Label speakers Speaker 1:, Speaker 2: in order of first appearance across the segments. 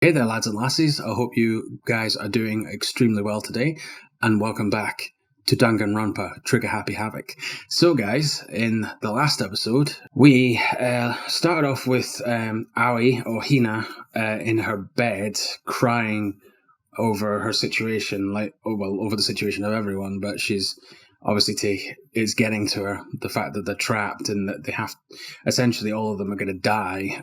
Speaker 1: Hey there, lads and lassies. I hope you guys are doing extremely well today, and welcome back to Danganronpa Trigger-Happy Havoc. So guys, in the last episode, we started off with Aoi, or Hina, in her bed, crying over her situation, over the situation of everyone, but she's obviously it's getting to her, the fact that they're trapped and that they have, essentially all of them are going to die,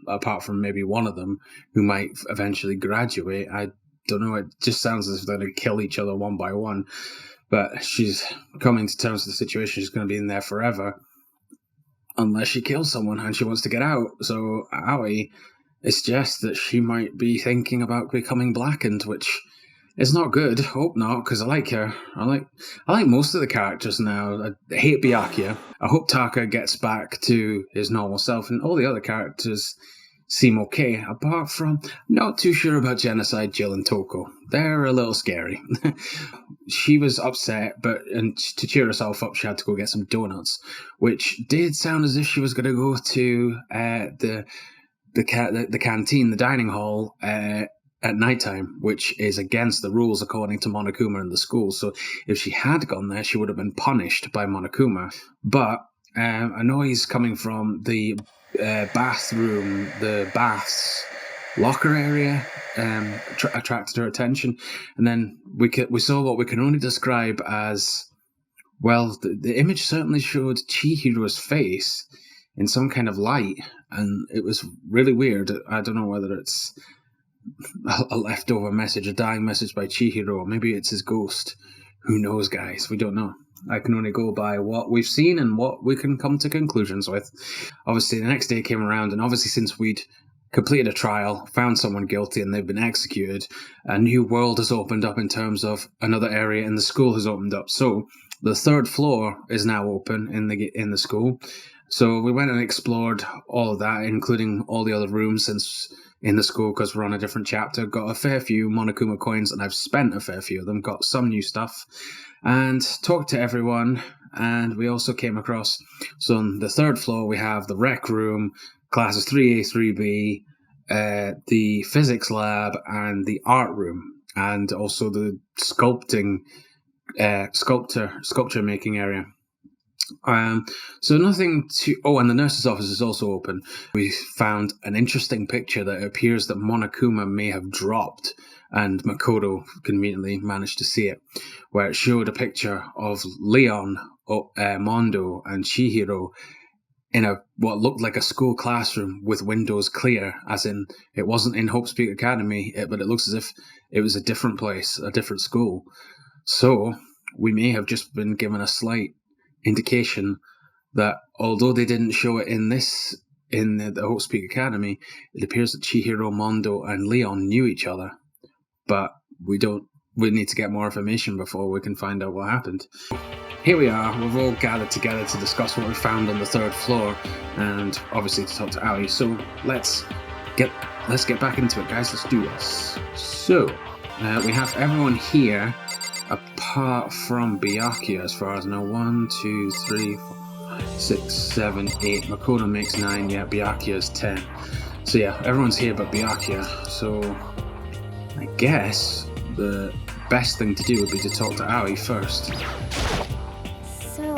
Speaker 1: apart from maybe one of them who might eventually graduate. I don't know, it just sounds as if they're going to kill each other one by one, but she's coming to terms with the situation. She's going to be in there forever unless she kills someone, and she wants to get out. So Aoi suggests that she might be thinking about becoming blackened, which is not good. Hope not, because I like her. I like most of the characters now. I hate Byakuya. I hope Taka gets back to his normal self, and all the other characters seem okay, apart from not too sure about Genocide Jill and Toko. They're a little scary. She was upset, and to cheer herself up, she had to go get some donuts, which did sound as if she was going to go to the canteen, the dining hall, at nighttime, which is against the rules according to Monakuma and the school. So if she had gone there, she would have been punished by Monakuma. But a noise coming from the bathroom, the baths locker area, attracted her attention, and then we saw what we can only describe as, well, the image certainly showed Chihiro's face in some kind of light, and it was really weird. I don't know whether it's a leftover message, a dying message by Chihiro, or maybe it's his ghost. Who knows, guys? We don't know. I can only go by what we've seen and what we can come to conclusions with. Obviously, the next day came around, and obviously since we'd completed a trial, found someone guilty, and they've been executed, a new world has opened up in terms of another area in the school has opened up. So the third floor is now open in the school. So we went and explored all of that, including all the other rooms in the school, because we're on a different chapter. Got a fair few Monokuma coins, and I've spent a fair few of them. Got some new stuff, and talked to everyone. And we also came across, so on the third floor we have the rec room, classes 3A, 3B, the physics lab, and the art room, and also the sculpture making area. So nothing to... Oh, and the nurse's office is also open. We found an interesting picture that it appears that Monokuma may have dropped, and Makoto conveniently managed to see it, where it showed a picture of Leon, Mondo, and Chihiro in what looked like a school classroom with windows clear, as in it wasn't in Hope's Peak Academy, but it looks as if it was a different place, a different school. So we may have just been given a slight indication that although they didn't show it in the Hope's Peak Academy, it appears that Chihiro, Mondo, and Leon knew each other. But we need to get more information before we can find out what happened. Here we are, we've all gathered together to discuss what we found on the third floor, and obviously to talk to Aoi. So let's get back into it, guys. Let's do this. So we have everyone here apart from Byakuya, as far as I know. 1, 2, 3, 4, 5, 6, 7, 8. Makoto makes 9. Yeah, Byakuya's 10. So yeah, everyone's here but Byakuya. So I guess the best thing to do would be to talk to Aoi first.
Speaker 2: So,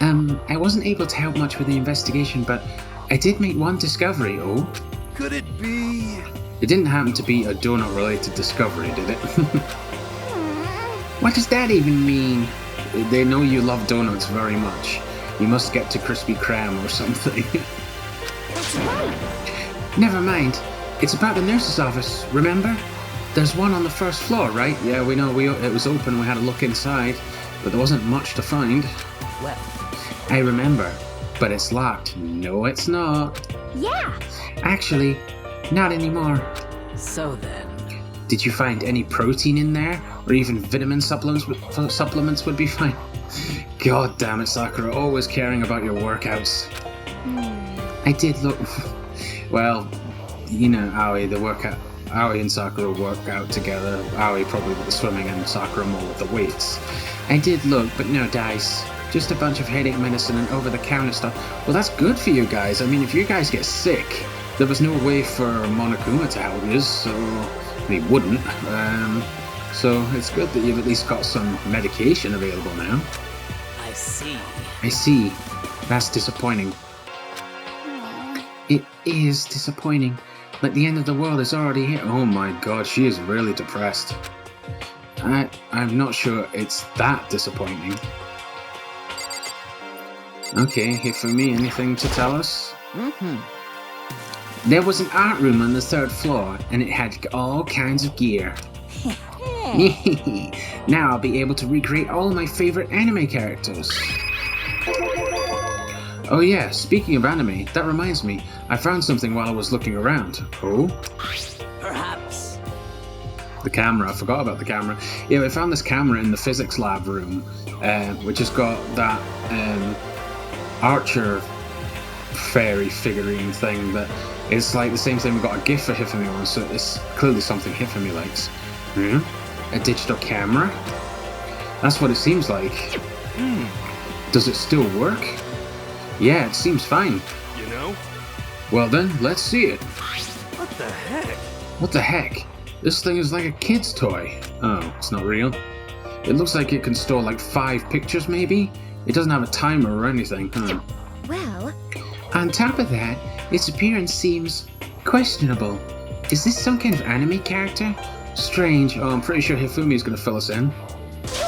Speaker 1: I wasn't able to help much with the investigation, but I did make one discovery. Oh?
Speaker 3: Could it be?
Speaker 1: It didn't happen to be a donut-related discovery, did it? What does that even mean? They know you love donuts very much. You must get to Krispy Kreme or something.
Speaker 2: what's wrong?
Speaker 1: Never mind. It's about the nurse's office, remember? There's one on the first floor, right? Yeah, we know. It was open. We had a look inside, but there wasn't much to find.
Speaker 4: Well,
Speaker 1: I remember, but it's locked. No, it's not.
Speaker 2: Yeah.
Speaker 1: Actually, not anymore.
Speaker 4: so then.
Speaker 1: Did you find any protein in there? Or even vitamin supplements would be fine. God damn it, Sakura, always caring about your workouts. I did look... Well, you know, Aoi and Sakura work out together. Aoi probably with the swimming and Sakura more with the weights. I did look, but no dice. Just a bunch of headache medicine and over-the-counter stuff. Well, that's good for you guys. I mean, if you guys get sick, there was no way for Monakuma to help us, so he wouldn't. So it's good that you've at least got some medication available now.
Speaker 4: I see.
Speaker 1: I see. That's disappointing. It is disappointing. Like the end of the world is already here. Oh my god, she is really depressed. I'm not sure it's that disappointing. Okay, here for me, anything to tell us? There was an art room on the 3rd floor, and it had all kinds of gear. Now I'll be able to recreate all my favorite anime characters. Oh yeah, speaking of anime, that reminds me, I found something while I was looking around. Oh?
Speaker 4: Perhaps.
Speaker 1: The camera, I forgot about the camera. Yeah, I found this camera in the physics lab room, which has got that Archer fairy figurine thing that is like the same thing we got a gift for Hifumi on, so it's clearly something Hifumi likes. A digital camera? That's what it seems like. Does it still work? Yeah, it seems fine.
Speaker 3: You know?
Speaker 1: Well then, let's see it.
Speaker 3: What the heck?
Speaker 1: What the heck? This thing is like a kid's toy. Oh, it's not real. It looks like it can store like 5 pictures maybe? It doesn't have a timer or anything.
Speaker 2: Well,
Speaker 1: On top of that, its appearance seems questionable. Is this some kind of anime character? Strange. Oh, I'm pretty sure Hifumi's gonna fill us in.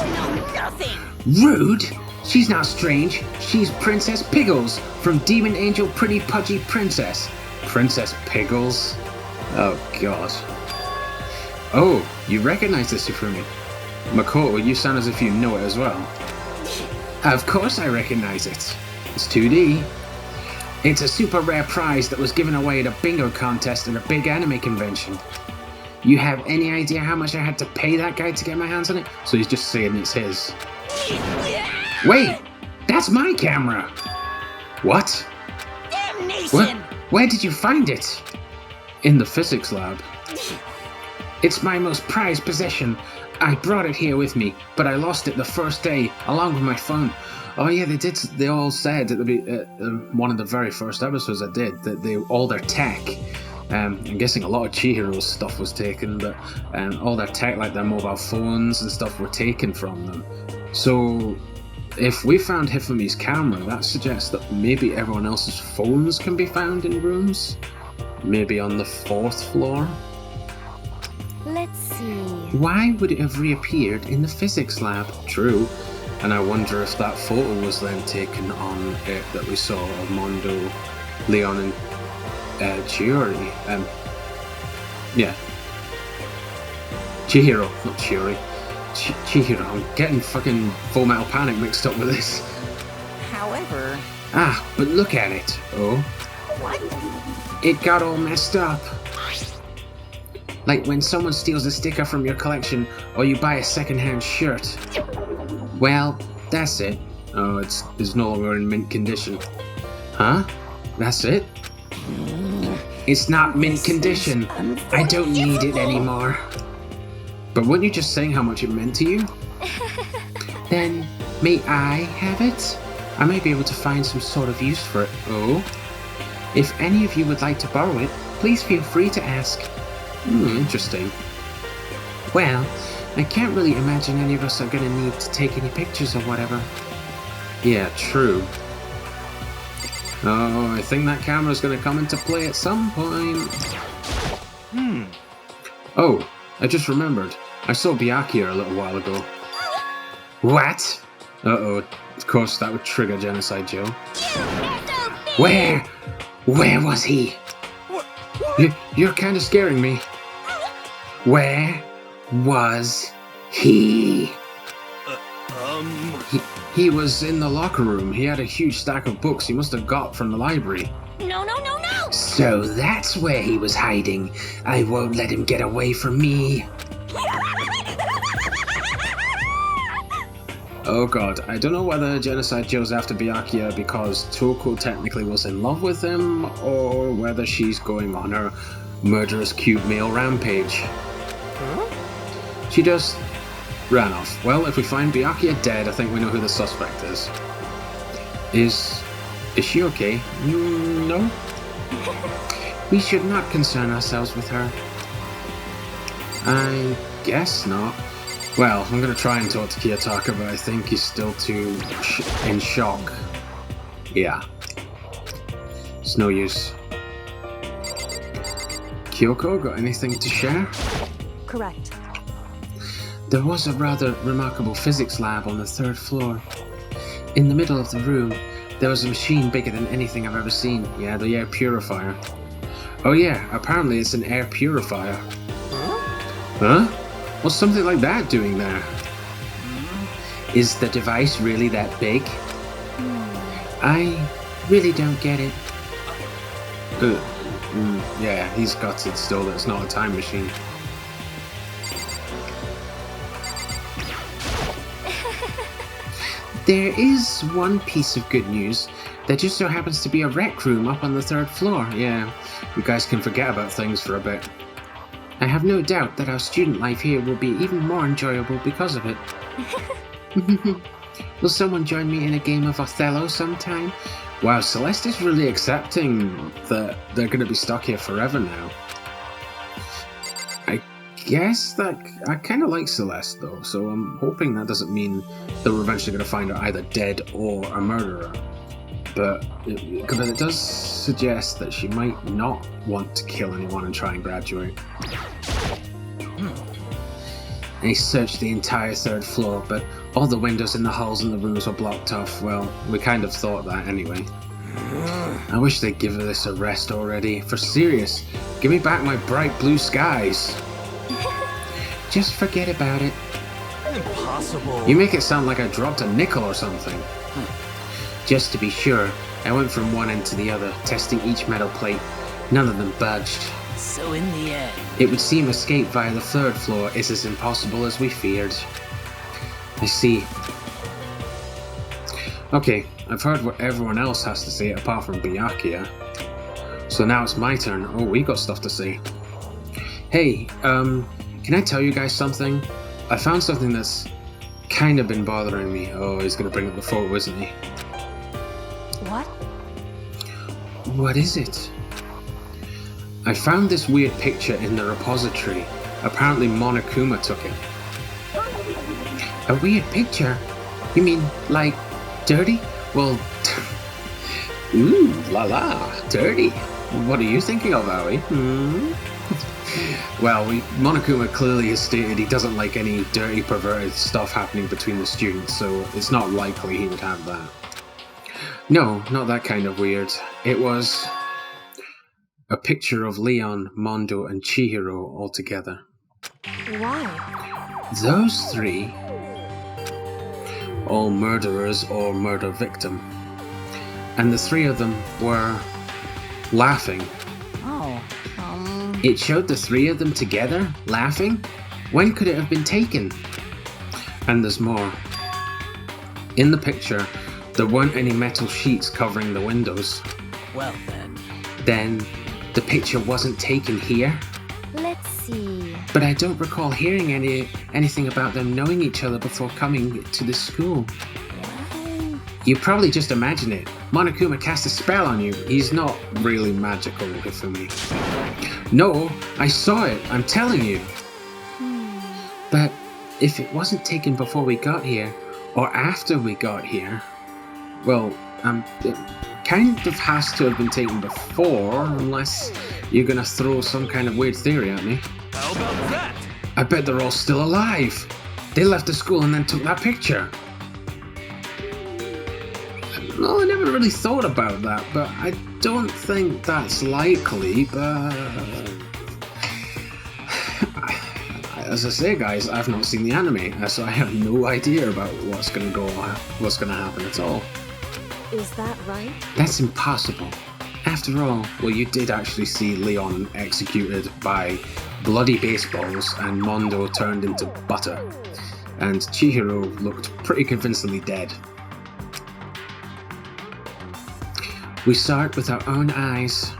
Speaker 4: You know nothing.
Speaker 1: Rude! She's not strange. She's Princess Piggles from Demon Angel Pretty Pudgy Princess. Princess Piggles? Oh, God. Oh, you recognize this, Hifumi. Makoto, you sound as if you know it as well. Of course I recognize it. It's 2D. It's a super rare prize that was given away at a bingo contest at a big anime convention. You have any idea how much I had to pay that guy to get my hands on it? So he's just saying it's his. Wait! That's my camera! What?
Speaker 4: Damnation!
Speaker 1: What? Where did you find it? In the physics lab. It's my most prized possession. I brought it here with me, but I lost it the first day, along with my phone. Oh yeah, they did. They all said at one of the very first episodes I did that all their tech. I'm guessing a lot of Chihiro's stuff was taken, but all their tech, like their mobile phones and stuff, were taken from them. So, if we found Hifumi's camera, that suggests that maybe everyone else's phones can be found in rooms. Maybe on the 4th floor.
Speaker 2: let's see.
Speaker 1: Why would it have reappeared in the physics lab? True. And I wonder if that photo was then taken on it that we saw of Mondo, Leon, and Chiori. Yeah. Chihiro, not Chiori. Chihiro. I'm getting fucking Full Metal Panic mixed up with this.
Speaker 4: However...
Speaker 1: Ah, but look at it. Oh.
Speaker 4: What?
Speaker 1: It got all messed up. Like when someone steals a sticker from your collection, or you buy a second-hand shirt. Well, that's it. Oh, it's no longer in mint condition. Huh? That's it? It's not mint condition. I don't need it anymore. But weren't you just saying how much it meant to you? Then, may I have it? I may be able to find some sort of use for it. Oh? If any of you would like to borrow it, please feel free to ask. Interesting. Well, I can't really imagine any of us are gonna need to take any pictures or whatever. Yeah, true. Oh, I think that camera's gonna come into play at some point. Oh, I just remembered. I saw Byakuya a little while ago. What? Uh-oh. Of course, that would trigger Genocide Joe. Where? Where was he? You're kind of scaring me. Where was he? He was in the locker room. He had a huge stack of books he must have got from the library.
Speaker 4: No, no, no, no!
Speaker 1: So that's where he was hiding. I won't let him get away from me. Oh god, I don't know whether Genocide Joe's after Byakuya because Toko technically was in love with him, or whether she's going on her murderous cute male rampage. Huh? She just ran off. Well, if we find Byakuya dead, I think we know who the suspect is. Is she okay? No? We should not concern ourselves with her. I guess not. Well, I'm gonna try and talk to Kiyotaka, but I think he's still too in shock. Yeah. It's no use. Kyoko, got anything to share?
Speaker 2: Correct.
Speaker 1: There was a rather remarkable physics lab on the 3rd floor. In the middle of the room, there was a machine bigger than anything I've ever seen. Yeah, the air purifier. Oh yeah, apparently it's an air purifier. Huh? What's something like that doing there? Is the device really that big? I really don't get it. Yeah, he's got it still. That's not a time machine. There is one piece of good news. There just so happens to be a rec room up on the 3rd floor. Yeah, you guys can forget about things for a bit. I have no doubt that our student life here will be even more enjoyable because of it. Will someone join me in a game of Othello sometime? Wow, Celeste is really accepting that they're going to be stuck here forever now. I guess that I kind of like Celeste though, so I'm hoping that doesn't mean that we're eventually going to find her either dead or a murderer. But it does suggest that she might not want to kill anyone and try and graduate. They searched the entire 3rd floor, but all the windows in the halls and the rooms were blocked off. Well, we kind of thought that anyway. I wish they'd give this a rest already. For serious, give me back my bright blue skies. Just forget about it.
Speaker 3: Impossible.
Speaker 1: You make it sound like I dropped a nickel or something. Just to be sure, I went from one end to the other, testing each metal plate. None of them budged.
Speaker 4: So in the end...
Speaker 1: It would seem escape via the 3rd floor is as impossible as we feared. I see. Okay, I've heard what everyone else has to say apart from Byakuya. So now it's my turn. Oh, we got stuff to say. Hey, can I tell you guys something? I found something that's kind of been bothering me. Oh, he's gonna bring up the photo, isn't he?
Speaker 2: What?
Speaker 1: What is it? I found this weird picture in the repository. Apparently Monakuma took it. A weird picture? You mean, like, dirty? Well, ooh, la la, dirty. What are you thinking of, Aoi? Well, Monokuma clearly has stated he doesn't like any dirty, perverted stuff happening between the students, so it's not likely he would have that. No, not that kind of weird. It was a picture of Leon, Mondo, and Chihiro all together.
Speaker 2: Why?
Speaker 1: Those three, all murderers or murder victim, and the three of them were laughing.
Speaker 4: Oh,
Speaker 1: It showed the three of them together, laughing? When could it have been taken? And there's more. In the picture, there weren't any metal sheets covering the windows.
Speaker 4: well then.
Speaker 1: Then, the picture wasn't taken here?
Speaker 2: Let's see.
Speaker 1: But I don't recall hearing anything about them knowing each other before coming to this school. You probably just imagine it. Monokuma cast a spell on you. He's not really magical, Hifumi. No, I saw it. I'm telling you. But if it wasn't taken before we got here, or after we got here, well, it kind of has to have been taken before, unless you're gonna throw some kind of weird theory at me.
Speaker 3: How about that?
Speaker 1: I bet they're all still alive. They left the school and then took that picture. Well, I never really thought about that, but I don't think that's likely, but... As I say, guys, I've not seen the anime, so I have no idea about what's gonna happen at all.
Speaker 2: Is that right?
Speaker 1: That's impossible. After all, well, you did actually see Leon executed by bloody baseballs and Mondo turned into butter. And Chihiro looked pretty convincingly dead. We saw it with our own eyes.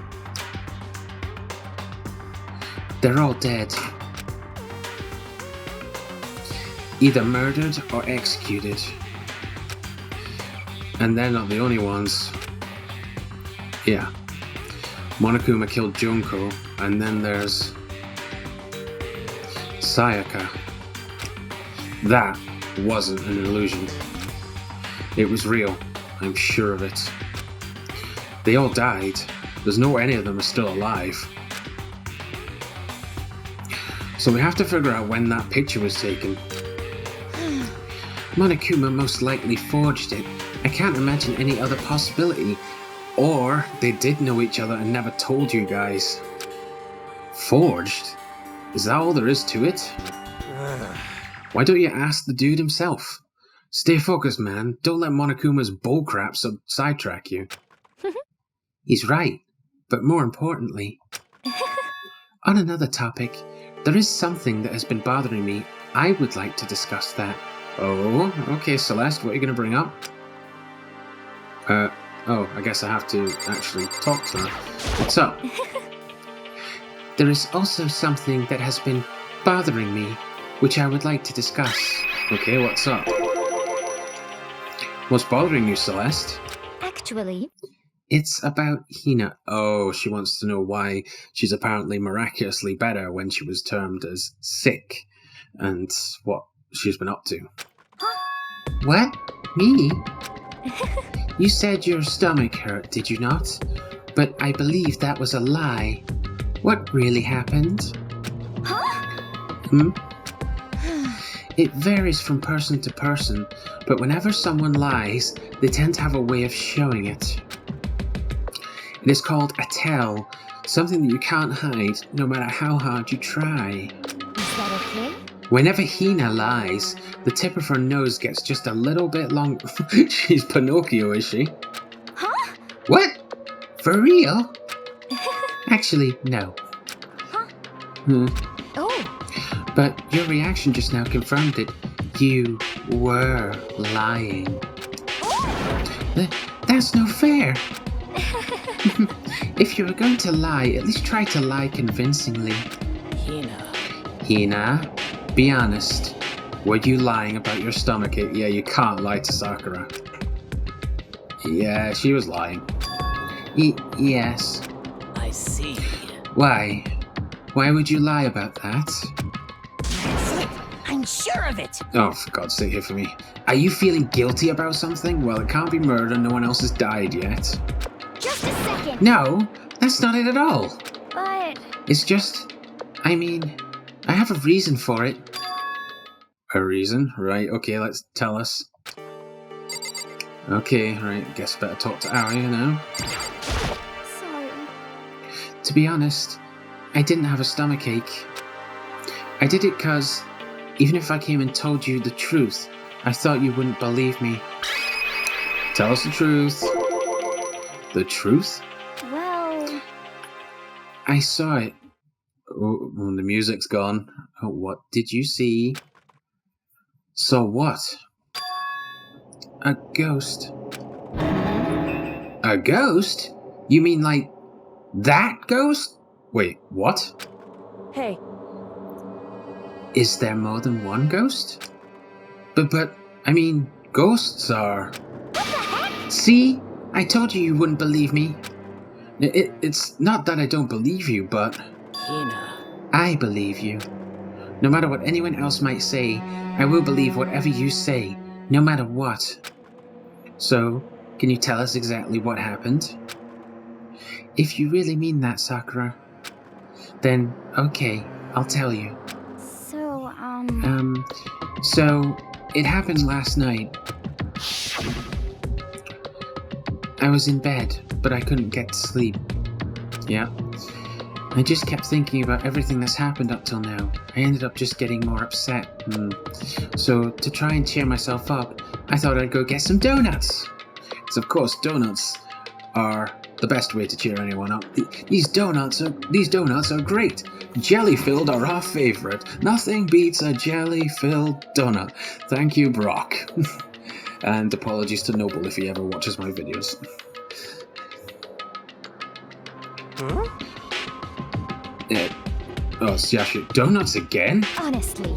Speaker 1: They're all dead. Either murdered or executed. And they're not the only ones. Yeah. Monakuma killed Junko, and then there's Sayaka. That wasn't an illusion. It was real, I'm sure of it. They all died. There's no way any of them are still alive. So we have to figure out when that picture was taken. Monakuma most likely forged it. I can't imagine any other possibility. Or they did know each other and never told you guys. Forged? Is that all there is to it? Why don't you ask the dude himself? Stay focused, man. Don't let Monakuma's bullcrap sidetrack you. He's right. But more importantly, on another topic, there is something that has been bothering me. I would like to discuss that. Oh, okay, Celeste, what are you going to bring up? Oh, I guess I have to actually talk to her. What's up? There is also something that has been bothering me, which I would like to discuss. Okay, what's up? What's bothering you, Celeste?
Speaker 2: Actually,
Speaker 1: It's about Hina. Oh, she wants to know why she's apparently miraculously better when she was termed as sick, and what she's been up to. What? Me? You said your stomach hurt, did you not? But I believe that was a lie. What really happened? It varies from person to person, but whenever someone lies, they tend to have a way of showing it. It is called a tell, something that you can't hide no matter how hard you try.
Speaker 2: is that okay?
Speaker 1: Whenever Hina lies, the tip of her nose gets just a little bit longer. She's Pinocchio, is she?
Speaker 2: Huh?
Speaker 1: What? For real? Actually, no.
Speaker 2: Huh? Oh,
Speaker 1: But your reaction just now confirmed it. You were lying. That's no fair. If you were going to lie, at least try to lie convincingly. Hina, be honest. Were you lying about your stomachache? Yeah, you can't lie to Sakura. Yeah, she was lying. Yes.
Speaker 4: I see.
Speaker 1: Why? Why would you lie about that?
Speaker 4: That's it. I'm sure of it.
Speaker 1: Oh, for God's sake, hear for me. Are you feeling guilty about something? Well, it can't be murder, no one else has died yet.
Speaker 2: just a second.
Speaker 1: No, that's not it at all.
Speaker 2: But
Speaker 1: It's just, I mean, I have a reason for it. A reason? Right, okay, let's tell us. Okay, right, guess better talk to Arya now.
Speaker 2: sorry.
Speaker 1: To be honest, I didn't have a stomachache. I did it because, even if I came and told you the truth, I thought you wouldn't believe me. Tell us the truth. The truth?
Speaker 2: Well,
Speaker 1: I saw it. Oh, the music's gone. Oh, what did you see? Saw what? A ghost. A ghost? You mean like that ghost? Wait, what?
Speaker 2: hey,
Speaker 1: Is there more than one ghost? But, I mean, ghosts are... See? I told you wouldn't believe me. It's not that I don't believe you, but...
Speaker 4: Hina.
Speaker 1: I believe you. No matter what anyone else might say, I will believe whatever you say, no matter what. So, can you tell us exactly what happened? If you really mean that, Sakura, then okay, I'll tell you.
Speaker 2: so,
Speaker 1: So, it happened last night. I was in bed, but I couldn't get to sleep. Yeah. I just kept thinking about everything that's happened up till now. I ended up just getting more upset. So, to try and cheer myself up, I thought I'd go get some donuts. Because of course, donuts are the best way to cheer anyone up. These donuts are great. Jelly-filled are our favourite. Nothing beats a jelly-filled donut. Thank you, Brock. And apologies to Noble if he ever watches my videos.
Speaker 3: Huh?
Speaker 1: Oh, Syashi, donuts again?
Speaker 2: honestly,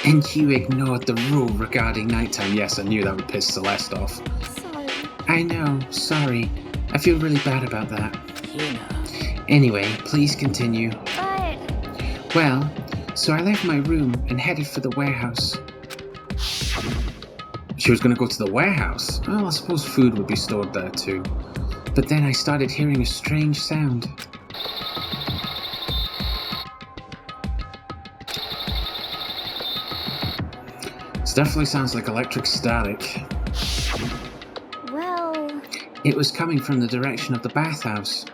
Speaker 1: And you ignored the rule regarding nighttime. Yes, I knew that would piss Celeste off.
Speaker 2: sorry.
Speaker 1: I know, sorry. I feel really bad about that.
Speaker 4: Hina.
Speaker 1: Anyway, please continue.
Speaker 2: But
Speaker 1: Well, so I left my room and headed for the warehouse. She was going to go to the warehouse? Well, I suppose food would be stored there too. But then I started hearing a strange sound. It definitely sounds like electric static.
Speaker 2: well,
Speaker 1: It was coming from the direction of the bathhouse.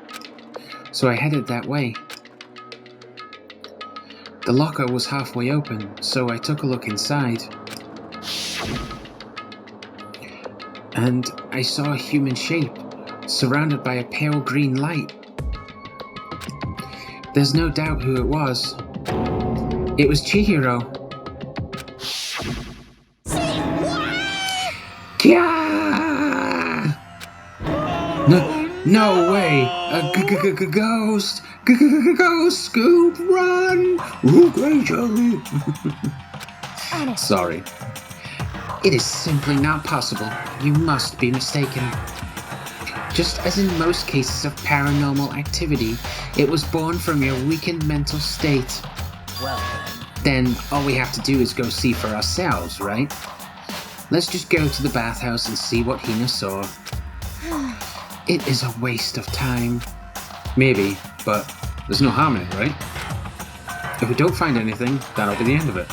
Speaker 1: So I headed that way. The locker was halfway open, so I took a look inside. And I saw a human shape, surrounded by a pale green light. There's no doubt who it was. It was Chihiro. Kya! No way! A ghost! Ghost! Scoop! Run! Rachel!
Speaker 2: honest.
Speaker 1: Sorry. It is simply not possible. You must be mistaken. Just as in most cases of paranormal activity, it was born from your weakened mental state.
Speaker 4: Well
Speaker 1: Then all we have to do is go see for ourselves, right? Let's just go to the bathhouse and see what Hina saw. It is a waste of time. Maybe, but there's no harm in it, right? If we don't find anything, that'll be the end of it.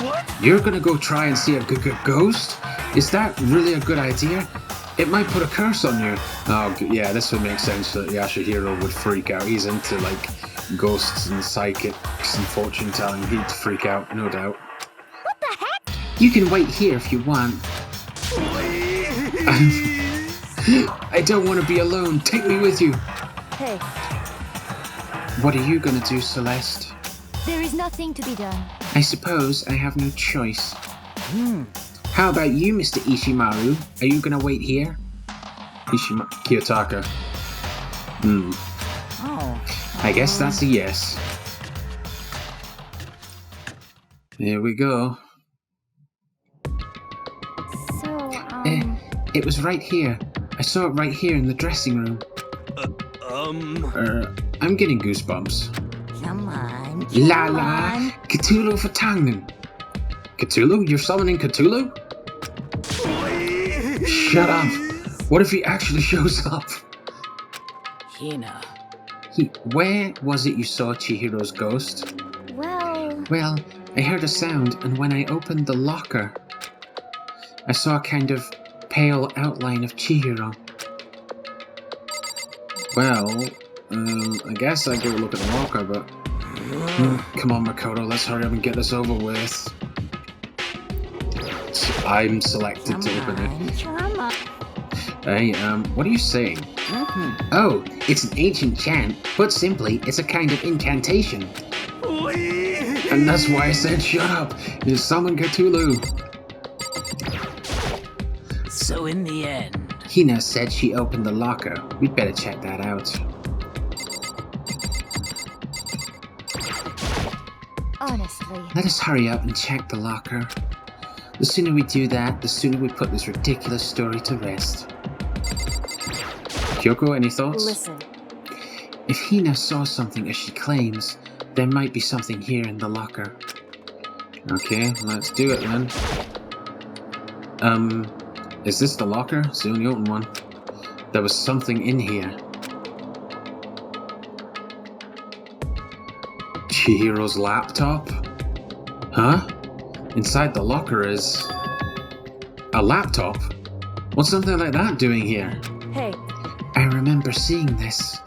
Speaker 3: What?
Speaker 1: You're gonna go try and see a ghost? Is that really a good idea? It might put a curse on you. Oh, yeah, this would make sense that Yashihiro would freak out. He's into, like, ghosts and psychics and fortune telling. He'd freak out, no doubt.
Speaker 2: What the heck?
Speaker 1: You can wait here if you want. I don't want to be alone. Take me with you.
Speaker 2: Hey,
Speaker 1: What are you gonna do, Celeste?
Speaker 2: there is nothing to be done.
Speaker 1: I suppose I have no choice. How about you, Mr. Ishimaru? Are you gonna wait here? Kiyotaka.
Speaker 4: Oh.
Speaker 1: I guess that's a yes. Here we go.
Speaker 2: So,
Speaker 1: It was right here. I saw it right here in the dressing room. I'm getting goosebumps.
Speaker 4: Come on.
Speaker 1: La
Speaker 4: come
Speaker 1: la,
Speaker 4: on.
Speaker 1: Cthulhu for Tangen. Cthulhu? You're summoning Cthulhu? Shut up. What if he actually shows up?
Speaker 4: Hina.
Speaker 1: Where was it you saw Chihiro's ghost?
Speaker 2: well,
Speaker 1: I heard a sound, and when I opened the locker, I saw a kind of pale outline of Chihiro. Well, I guess I'd go look at the locker, but... Come on, Makoto, let's hurry up and get this over with. I'm selected to open it.
Speaker 4: Come on.
Speaker 1: Hey, what are you saying? Oh, it's an ancient chant. Put simply, it's a kind of incantation. And that's why I said shut up. You summon Cthulhu.
Speaker 4: So in the end,
Speaker 1: Hina said she opened the locker. We'd better check that out.
Speaker 2: honestly,
Speaker 1: Let us hurry up and check the locker. The sooner we do that, the sooner we put this ridiculous story to rest. Kyoko, any thoughts?
Speaker 2: listen.
Speaker 1: If Hina saw something as she claims, there might be something here in the locker. Okay, let's do it then. Is this the locker? It's the only open one. There was something in here. Chihiro's laptop? Huh? Inside the locker is... a laptop? What's something like that doing here?
Speaker 2: Hey,
Speaker 1: I remember seeing this.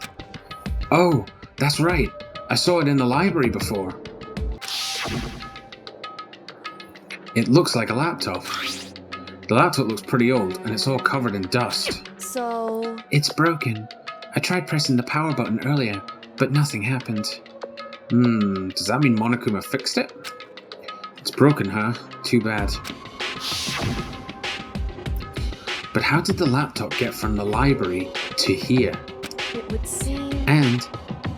Speaker 1: Oh, that's right. I saw it in the library before. It looks like a laptop. The laptop looks pretty old, and it's all covered in dust.
Speaker 2: so,
Speaker 1: It's broken. I tried pressing the power button earlier, but nothing happened. Does that mean Monakuma fixed it? It's broken, huh? Too bad. But how did the laptop get from the library to here?
Speaker 2: it would seem...
Speaker 1: And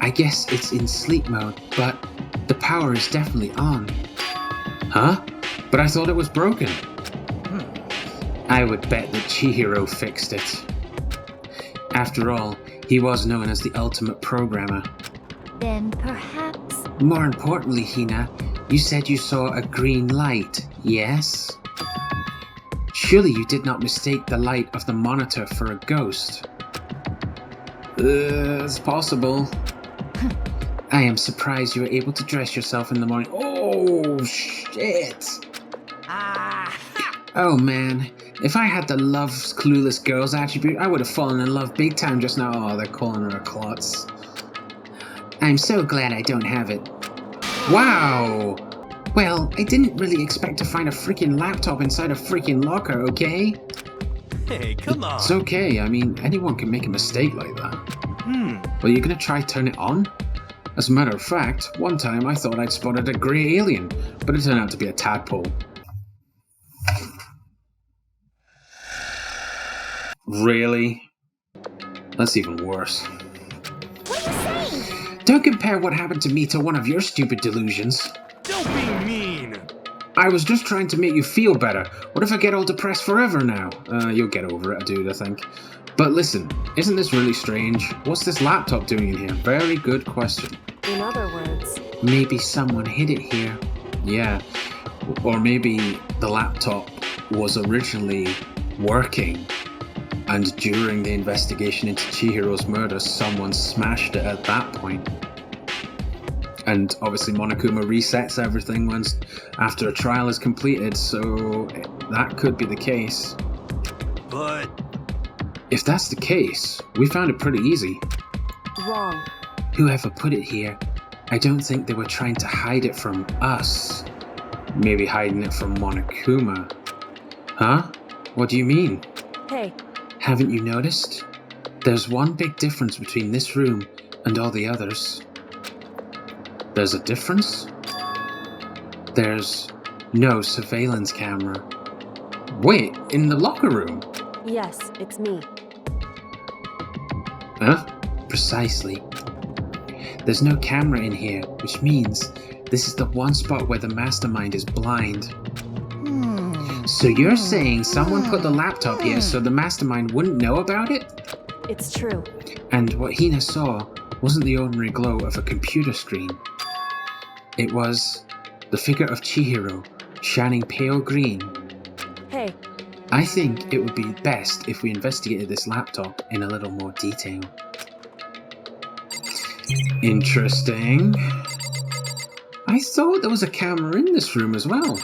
Speaker 1: I guess it's in sleep mode, but the power is definitely on. Huh? But I thought it was broken. I would bet that Chihiro fixed it. After all, He was known as the ultimate programmer.
Speaker 2: Then perhaps...
Speaker 1: More importantly, Hina, you said you saw a green light, yes? Surely you did not mistake the light of the monitor for a ghost. It's possible. I am surprised you were able to dress yourself in the morning. Oh, shit! Oh man, if I had the loves clueless girls attribute, I would have fallen in love big time just now. Oh, they're calling her a klutz. I'm so glad I don't have it. Wow! Well, I didn't really expect to find a freaking laptop inside a freaking locker, okay?
Speaker 3: Hey, come on.
Speaker 1: It's okay, I mean, anyone can make a mistake like that. Well, you're gonna try turn it on? As a matter of fact, one time I thought I'd spotted a grey alien, but it turned out to be a tadpole. Really? That's even worse.
Speaker 2: What are you saying?
Speaker 1: Don't compare what happened to me to one of your stupid delusions.
Speaker 3: Don't be mean.
Speaker 1: I was just trying to make you feel better. What if I get all depressed forever now? You'll get over it, dude, I think. But listen, isn't this really strange? What's this laptop doing in here? Very good question.
Speaker 2: In other words...
Speaker 1: Maybe someone hid it here. Yeah. Or maybe the laptop was originally working, and during the investigation into Chihiro's murder, someone smashed it at that point. And obviously Monakuma resets everything once after a trial is completed, so that could be the case.
Speaker 3: But...
Speaker 1: if that's the case, we found it pretty easy.
Speaker 2: Wrong.
Speaker 1: Whoever put it here, I don't think they were trying to hide it from us. Maybe hiding it from Monakuma. Huh? What do you mean?
Speaker 2: Hey.
Speaker 1: Haven't you noticed? There's one big difference between this room and all the others. There's a difference? There's no surveillance camera. Wait, in the locker room?
Speaker 2: Yes, it's me.
Speaker 1: Huh? Precisely. There's no camera in here, which means this is the one spot where the mastermind is blind. So you're saying someone put the laptop here so the mastermind wouldn't know about it?
Speaker 2: It's true.
Speaker 1: And what Hina saw wasn't the ordinary glow of a computer screen. It was the figure of Chihiro, shining pale green.
Speaker 2: Hey.
Speaker 1: I think it would be best if we investigated this laptop in a little more detail. Interesting. I thought there was a camera in this room as well.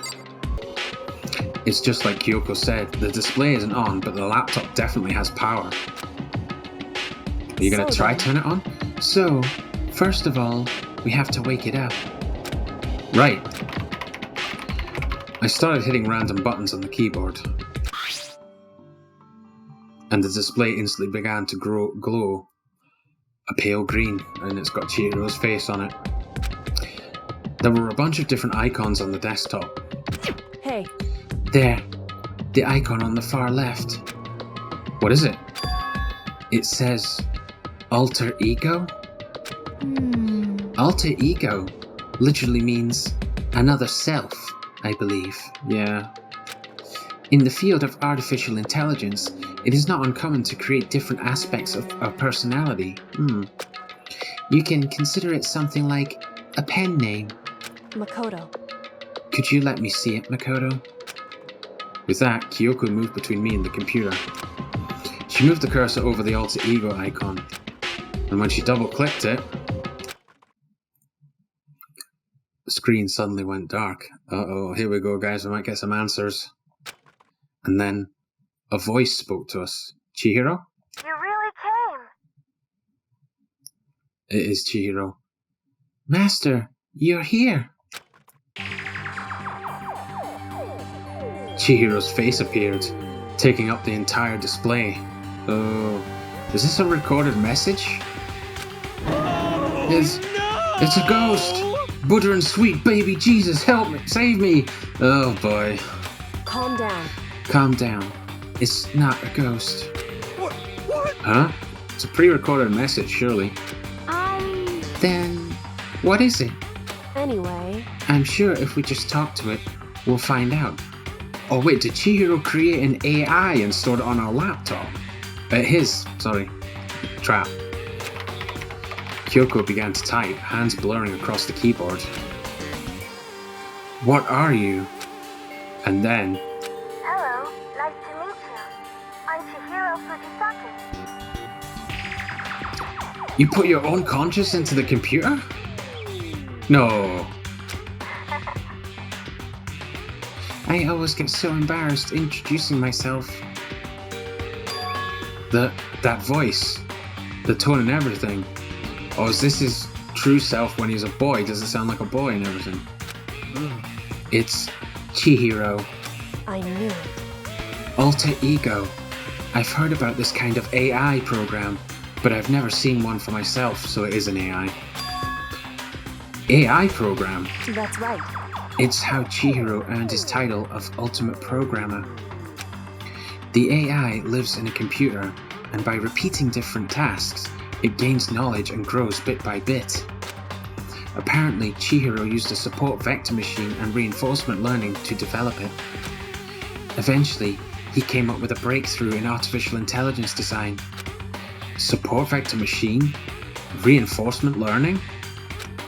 Speaker 1: It's just like Kyoko said, the display isn't on, but the laptop definitely has power. Are you gonna try turn it on? So, first of all, we have to wake it up. Right. I started hitting random buttons on the keyboard, and the display instantly began to glow a pale green, and it's got Chihiro's face on it. There were a bunch of different icons on the desktop.
Speaker 2: Hey.
Speaker 1: There, the icon on the far left. What is it? It says alter ego? Alter ego literally means another self, I believe. Yeah. In the field of artificial intelligence, it is not uncommon to create different aspects of our personality. You can consider it something like a pen name.
Speaker 2: Makoto.
Speaker 1: Could you let me see it, Makoto? With that, Kyoko moved between me and the computer. She moved the cursor over the alter ego icon, and when she double-clicked it, the screen suddenly went dark. Uh-oh, here we go, guys, we might get some answers. And then a voice spoke to us. Chihiro?
Speaker 2: You really came.
Speaker 1: It is Chihiro. Master, you're here. Chihiro's face appeared, taking up the entire display. Oh, is this a recorded message? It's a ghost! Butter and sweet baby Jesus, help me, save me! Oh boy.
Speaker 2: Calm down.
Speaker 1: Calm down. It's not a ghost.
Speaker 3: What?
Speaker 1: Huh? It's a pre-recorded message, surely. Then, what is it?
Speaker 2: Anyway.
Speaker 1: I'm sure if we just talk to it, we'll find out. Oh wait, did Chihiro create an AI and store it on our laptop? Trap. Kyoko began to type, hands blurring across the keyboard. What are you? And then...
Speaker 2: Hello, nice to meet you. I'm Chihiro Fujisaki.
Speaker 1: You put your own conscience into the computer? No. I always get so embarrassed introducing myself. That voice, the tone and everything. Oh, is this his true self when he's a boy? Does it sound like a boy and everything? It's Chihiro.
Speaker 2: I knew it.
Speaker 1: Alter ego. I've heard about this kind of AI program, but I've never seen one for myself, so it is an AI. AI program?
Speaker 2: That's right.
Speaker 1: It's how Chihiro earned his title of Ultimate Programmer. The AI lives in a computer, and by repeating different tasks, it gains knowledge and grows bit by bit. Apparently, Chihiro used a support vector machine and reinforcement learning to develop it. Eventually, he came up with a breakthrough in artificial intelligence design. Support vector machine? Reinforcement learning?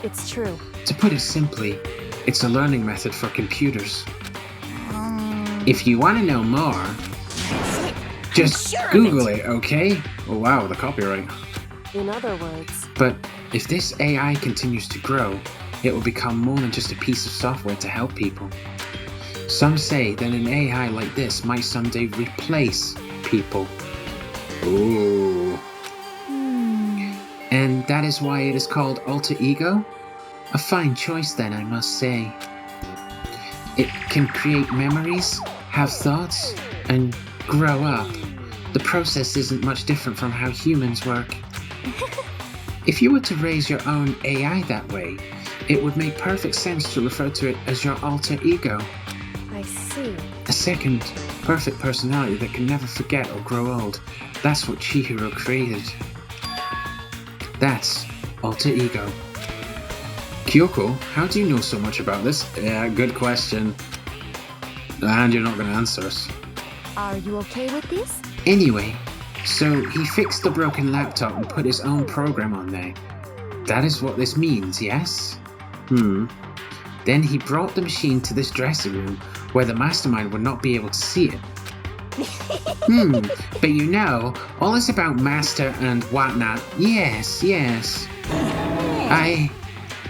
Speaker 2: It's true.
Speaker 1: To put it simply, it's a learning method for computers. If you want to know more, just Google it, okay? Oh wow, the copyright.
Speaker 2: In other words,
Speaker 1: But if this AI continues to grow, it will become more than just a piece of software to help people. Some say that an AI like this might someday replace people. Ooh. And that is why it is called Alter Ego? A fine choice then, I must say. It can create memories, have thoughts, and grow up. The process isn't much different from how humans work. If you were to raise your own AI that way, it would make perfect sense to refer to it as your alter ego.
Speaker 2: I see.
Speaker 1: A second, perfect personality that can never forget or grow old. That's what Chihiro created. That's alter ego. Kyoko, how do you know so much about this? Yeah, good question. And you're not going to answer us.
Speaker 2: Are you okay with this?
Speaker 1: Anyway, so he fixed the broken laptop and put his own program on there. That is what this means, yes? Then he brought the machine to this dressing room where the mastermind would not be able to see it. But you know, all this about master and whatnot. Yes.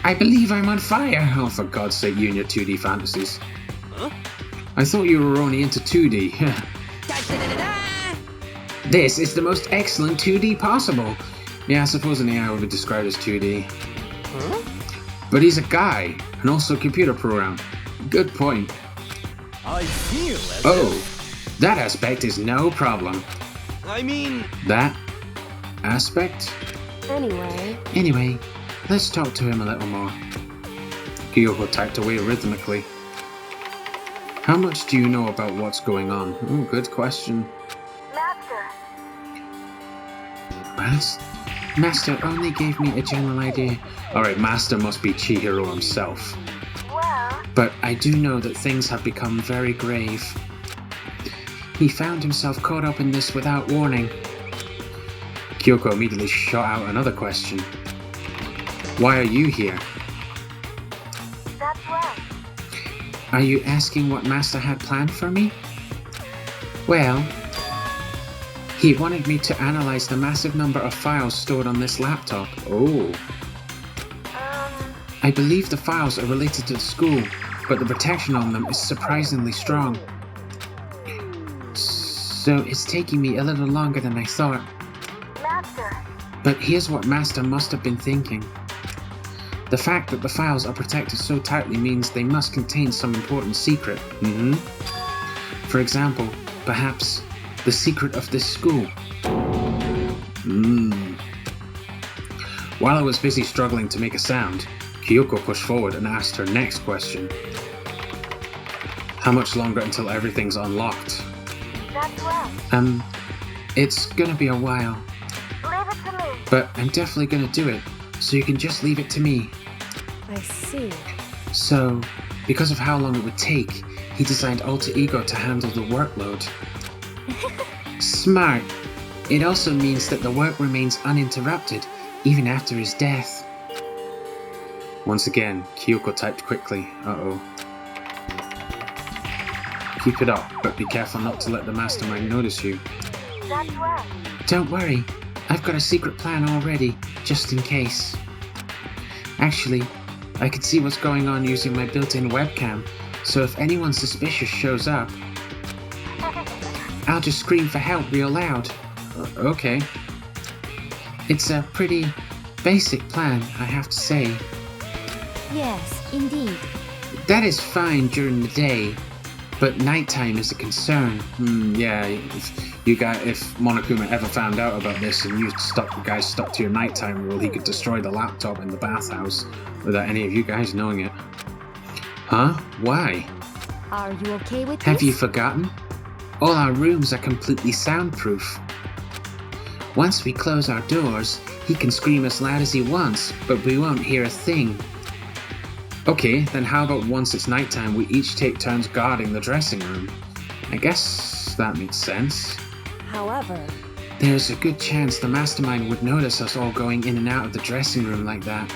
Speaker 1: I believe I'm on fire. Oh, for God's sake, you and your 2D fantasies.
Speaker 3: Huh?
Speaker 1: I thought you were only into 2D. This is the most excellent 2D possible. Yeah, I suppose an AI would be described as 2D.
Speaker 3: Huh?
Speaker 1: But he's a guy, and also a computer program. Good point.
Speaker 3: I feel as
Speaker 1: That aspect is no problem.
Speaker 3: I mean...
Speaker 1: That aspect? Anyway, let's talk to him a little more. Kyoko typed away rhythmically. How much do you know about what's going on? Oh, good question. Master only gave me a general idea. Alright, Master must be Chihiro himself.
Speaker 2: Well,
Speaker 1: But I do know that things have become very grave. He found himself caught up in this without warning. Kyoko immediately shot out another question. Why are you here?
Speaker 2: that's right.
Speaker 1: Are you asking what Master had planned for me? Well, he wanted me to analyze the massive number of files stored on this laptop. Oh. I believe the files are related to the school, but the protection on them is surprisingly strong. So it's taking me a little longer than I thought.
Speaker 2: Master,
Speaker 1: But here's what Master must have been thinking. The fact that the files are protected so tightly means they must contain some important secret. For example, perhaps the secret of this school. While I was busy struggling to make a sound, Kyoko pushed forward and asked her next question. How much longer until everything's unlocked?
Speaker 2: that's right.
Speaker 1: It's gonna be a while,
Speaker 2: Leave it to me.
Speaker 1: but I'm definitely gonna do it, so you can just leave it to me.
Speaker 2: I see.
Speaker 1: So, because of how long it would take, he designed Alter Ego to handle the workload. Smart. It also means that the work remains uninterrupted, even after his death. Once again, Kyoko typed quickly. Uh-oh. Keep it up, but be careful not to let the mastermind notice you.
Speaker 2: That's right.
Speaker 1: Don't worry, I've got a secret plan already, just in case. Actually, I can see what's going on using my built-in webcam, so if anyone suspicious shows up, I'll just scream for help real loud. Okay. It's a pretty basic plan, I have to say.
Speaker 5: Yes, indeed.
Speaker 1: That is fine during the day, but nighttime is a concern. Yeah, if Monakuma ever found out about this and you guys stuck to your nighttime rule, he could destroy the laptop in the bathhouse without any of you guys knowing it. Huh? Why?
Speaker 5: Are you okay with
Speaker 1: Have
Speaker 5: this?
Speaker 1: you forgotten? All our rooms are completely soundproof. Once we close our doors, he can scream as loud as he wants, but we won't hear a thing. Okay, then how about once it's nighttime, we each take turns guarding the dressing room? I guess that makes sense.
Speaker 5: However,
Speaker 1: There's a good chance the mastermind would notice us all going in and out of the dressing room like that.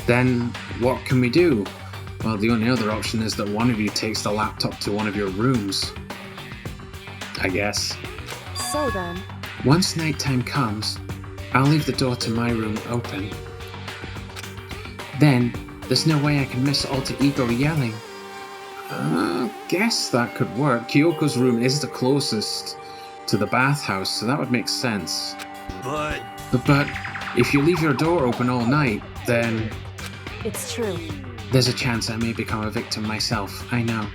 Speaker 1: Then, what can we do? Well, the only other option is that one of you takes the laptop to one of your rooms. I guess.
Speaker 5: so then,
Speaker 1: Once nighttime comes, I'll leave the door to my room open. Then, there's no way I can miss Alter Ego yelling. Guess that could work. Kyoko's room is the closest to the bathhouse, so that would make sense.
Speaker 3: But
Speaker 1: But if you leave your door open all night, then
Speaker 5: it's true.
Speaker 1: there's a chance I may become a victim myself, I know.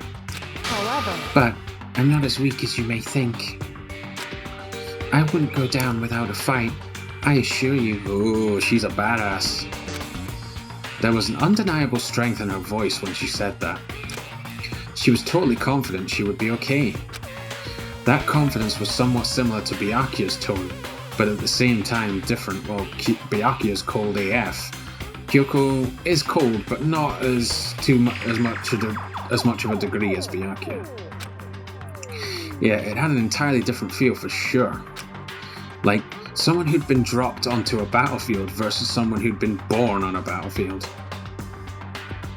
Speaker 5: However,
Speaker 1: But I'm not as weak as you may think. I wouldn't go down without a fight, I assure you. Oh, she's a badass. There was an undeniable strength in her voice when she said that. She was totally confident she would be okay. That confidence was somewhat similar to Byakuya's tone, but at the same time different. Well, Byakuya's cold AF. Kyoko is cold, but not as much of a degree as Byakuya. Yeah, it had an entirely different feel for sure. Like someone who'd been dropped onto a battlefield versus someone who'd been born on a battlefield.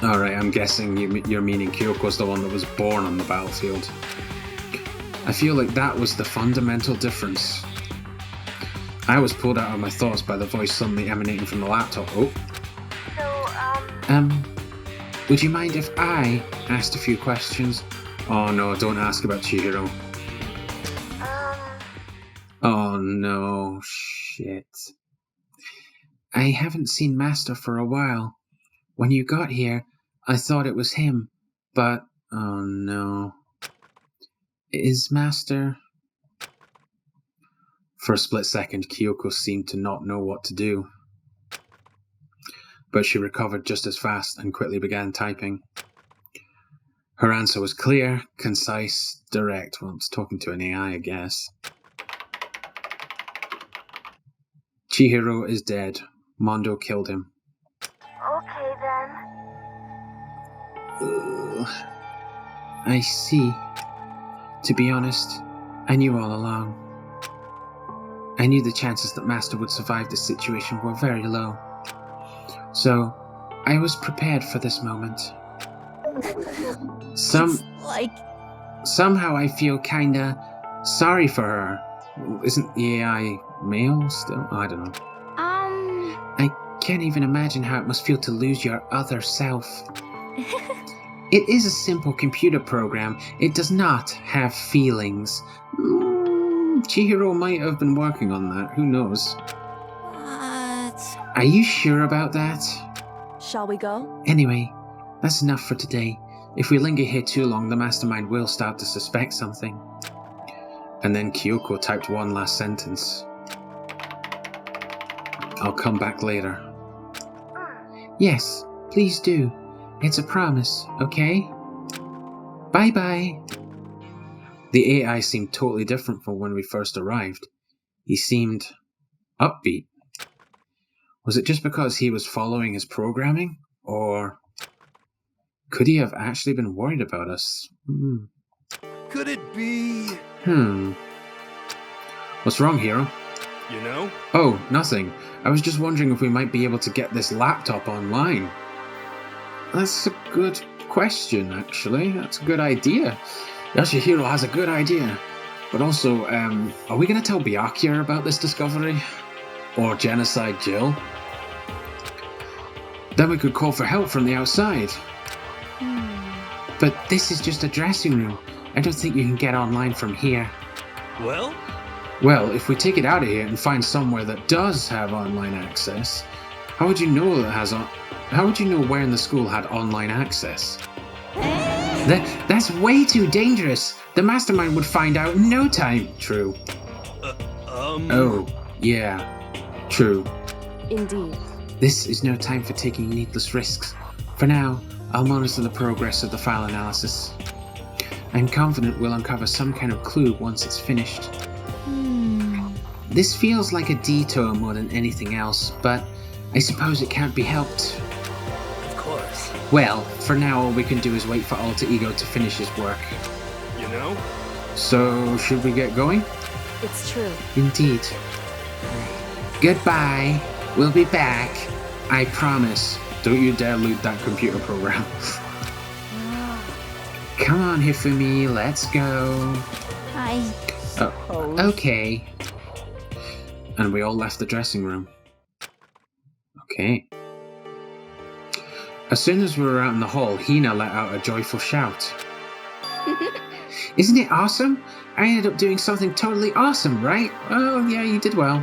Speaker 1: Alright, I'm guessing you're meaning Kyoko's the one that was born on the battlefield. I feel like that was the fundamental difference. I was pulled out of my thoughts by the voice suddenly emanating from the laptop. Oh.
Speaker 2: So,
Speaker 1: Would you mind if I asked a few questions? Oh no, don't ask about Chihiro. Oh no, shit. I haven't seen Master for a while. When you got here, I thought it was him, but oh no. Is Master... For a split second, Kyoko seemed to not know what to do. But she recovered just as fast and quickly began typing. Her answer was clear, concise, direct. Well, it's talking to an AI, I guess. Chihiro is dead. Mondo killed him.
Speaker 2: okay then.
Speaker 1: I see. To be honest, I knew all along. I knew the chances that Master would survive this situation were very low. So, I was prepared for this moment.
Speaker 5: it's like
Speaker 1: Somehow I feel kinda sorry for her. Isn't the AI male still? I don't know. I can't even imagine how it must feel to lose your other self. It is a simple computer program. It does not have feelings. Chihiro might have been working on that. Who knows?
Speaker 5: what?
Speaker 1: Are you sure about that?
Speaker 5: Shall we go?
Speaker 1: Anyway, that's enough for today. If we linger here too long, the mastermind will start to suspect something. And then Kyoko typed one last sentence. I'll come back later. Yes, please do. It's a promise, okay? Bye-bye. The AI seemed totally different from when we first arrived. He seemed upbeat. Was it just because he was following his programming? Or could he have actually been worried about us?
Speaker 3: could it be?
Speaker 1: What's wrong, hero?
Speaker 3: You know?
Speaker 1: Oh, nothing. I was just wondering if we might be able to get this laptop online. That's a good question, actually. That's a good idea. Yoshihiro has a good idea. But also, are we going to tell Byakuya about this discovery? Or Genocide Jill? Then we could call for help from the outside. But this is just a dressing room. I don't think you can get online from here.
Speaker 3: Well?
Speaker 1: Well, if we take it out of here and find somewhere that does have online access, how would you know how would you know where in the school had online access? That's way too dangerous. The mastermind would find out in no time. True. Oh, yeah. True.
Speaker 5: Indeed.
Speaker 1: This is no time for taking needless risks. For now, I'll monitor the progress of the file analysis. I'm confident we'll uncover some kind of clue once it's finished. This feels like a detour more than anything else, but I suppose it can't be helped.
Speaker 4: Of course.
Speaker 1: Well, for now all we can do is wait for Alter Ego to finish his work.
Speaker 3: You know?
Speaker 1: So, should we get going?
Speaker 5: It's true.
Speaker 1: Indeed. Goodbye. We'll be back. I promise. Don't you dare loot that computer program. Come on, Hifumi, let's go. Okay. And we all left the dressing room. Okay. As soon as we were out in the hall, Hina let out a joyful shout. Isn't it awesome? I ended up doing something totally awesome, right? Oh, yeah, you did well.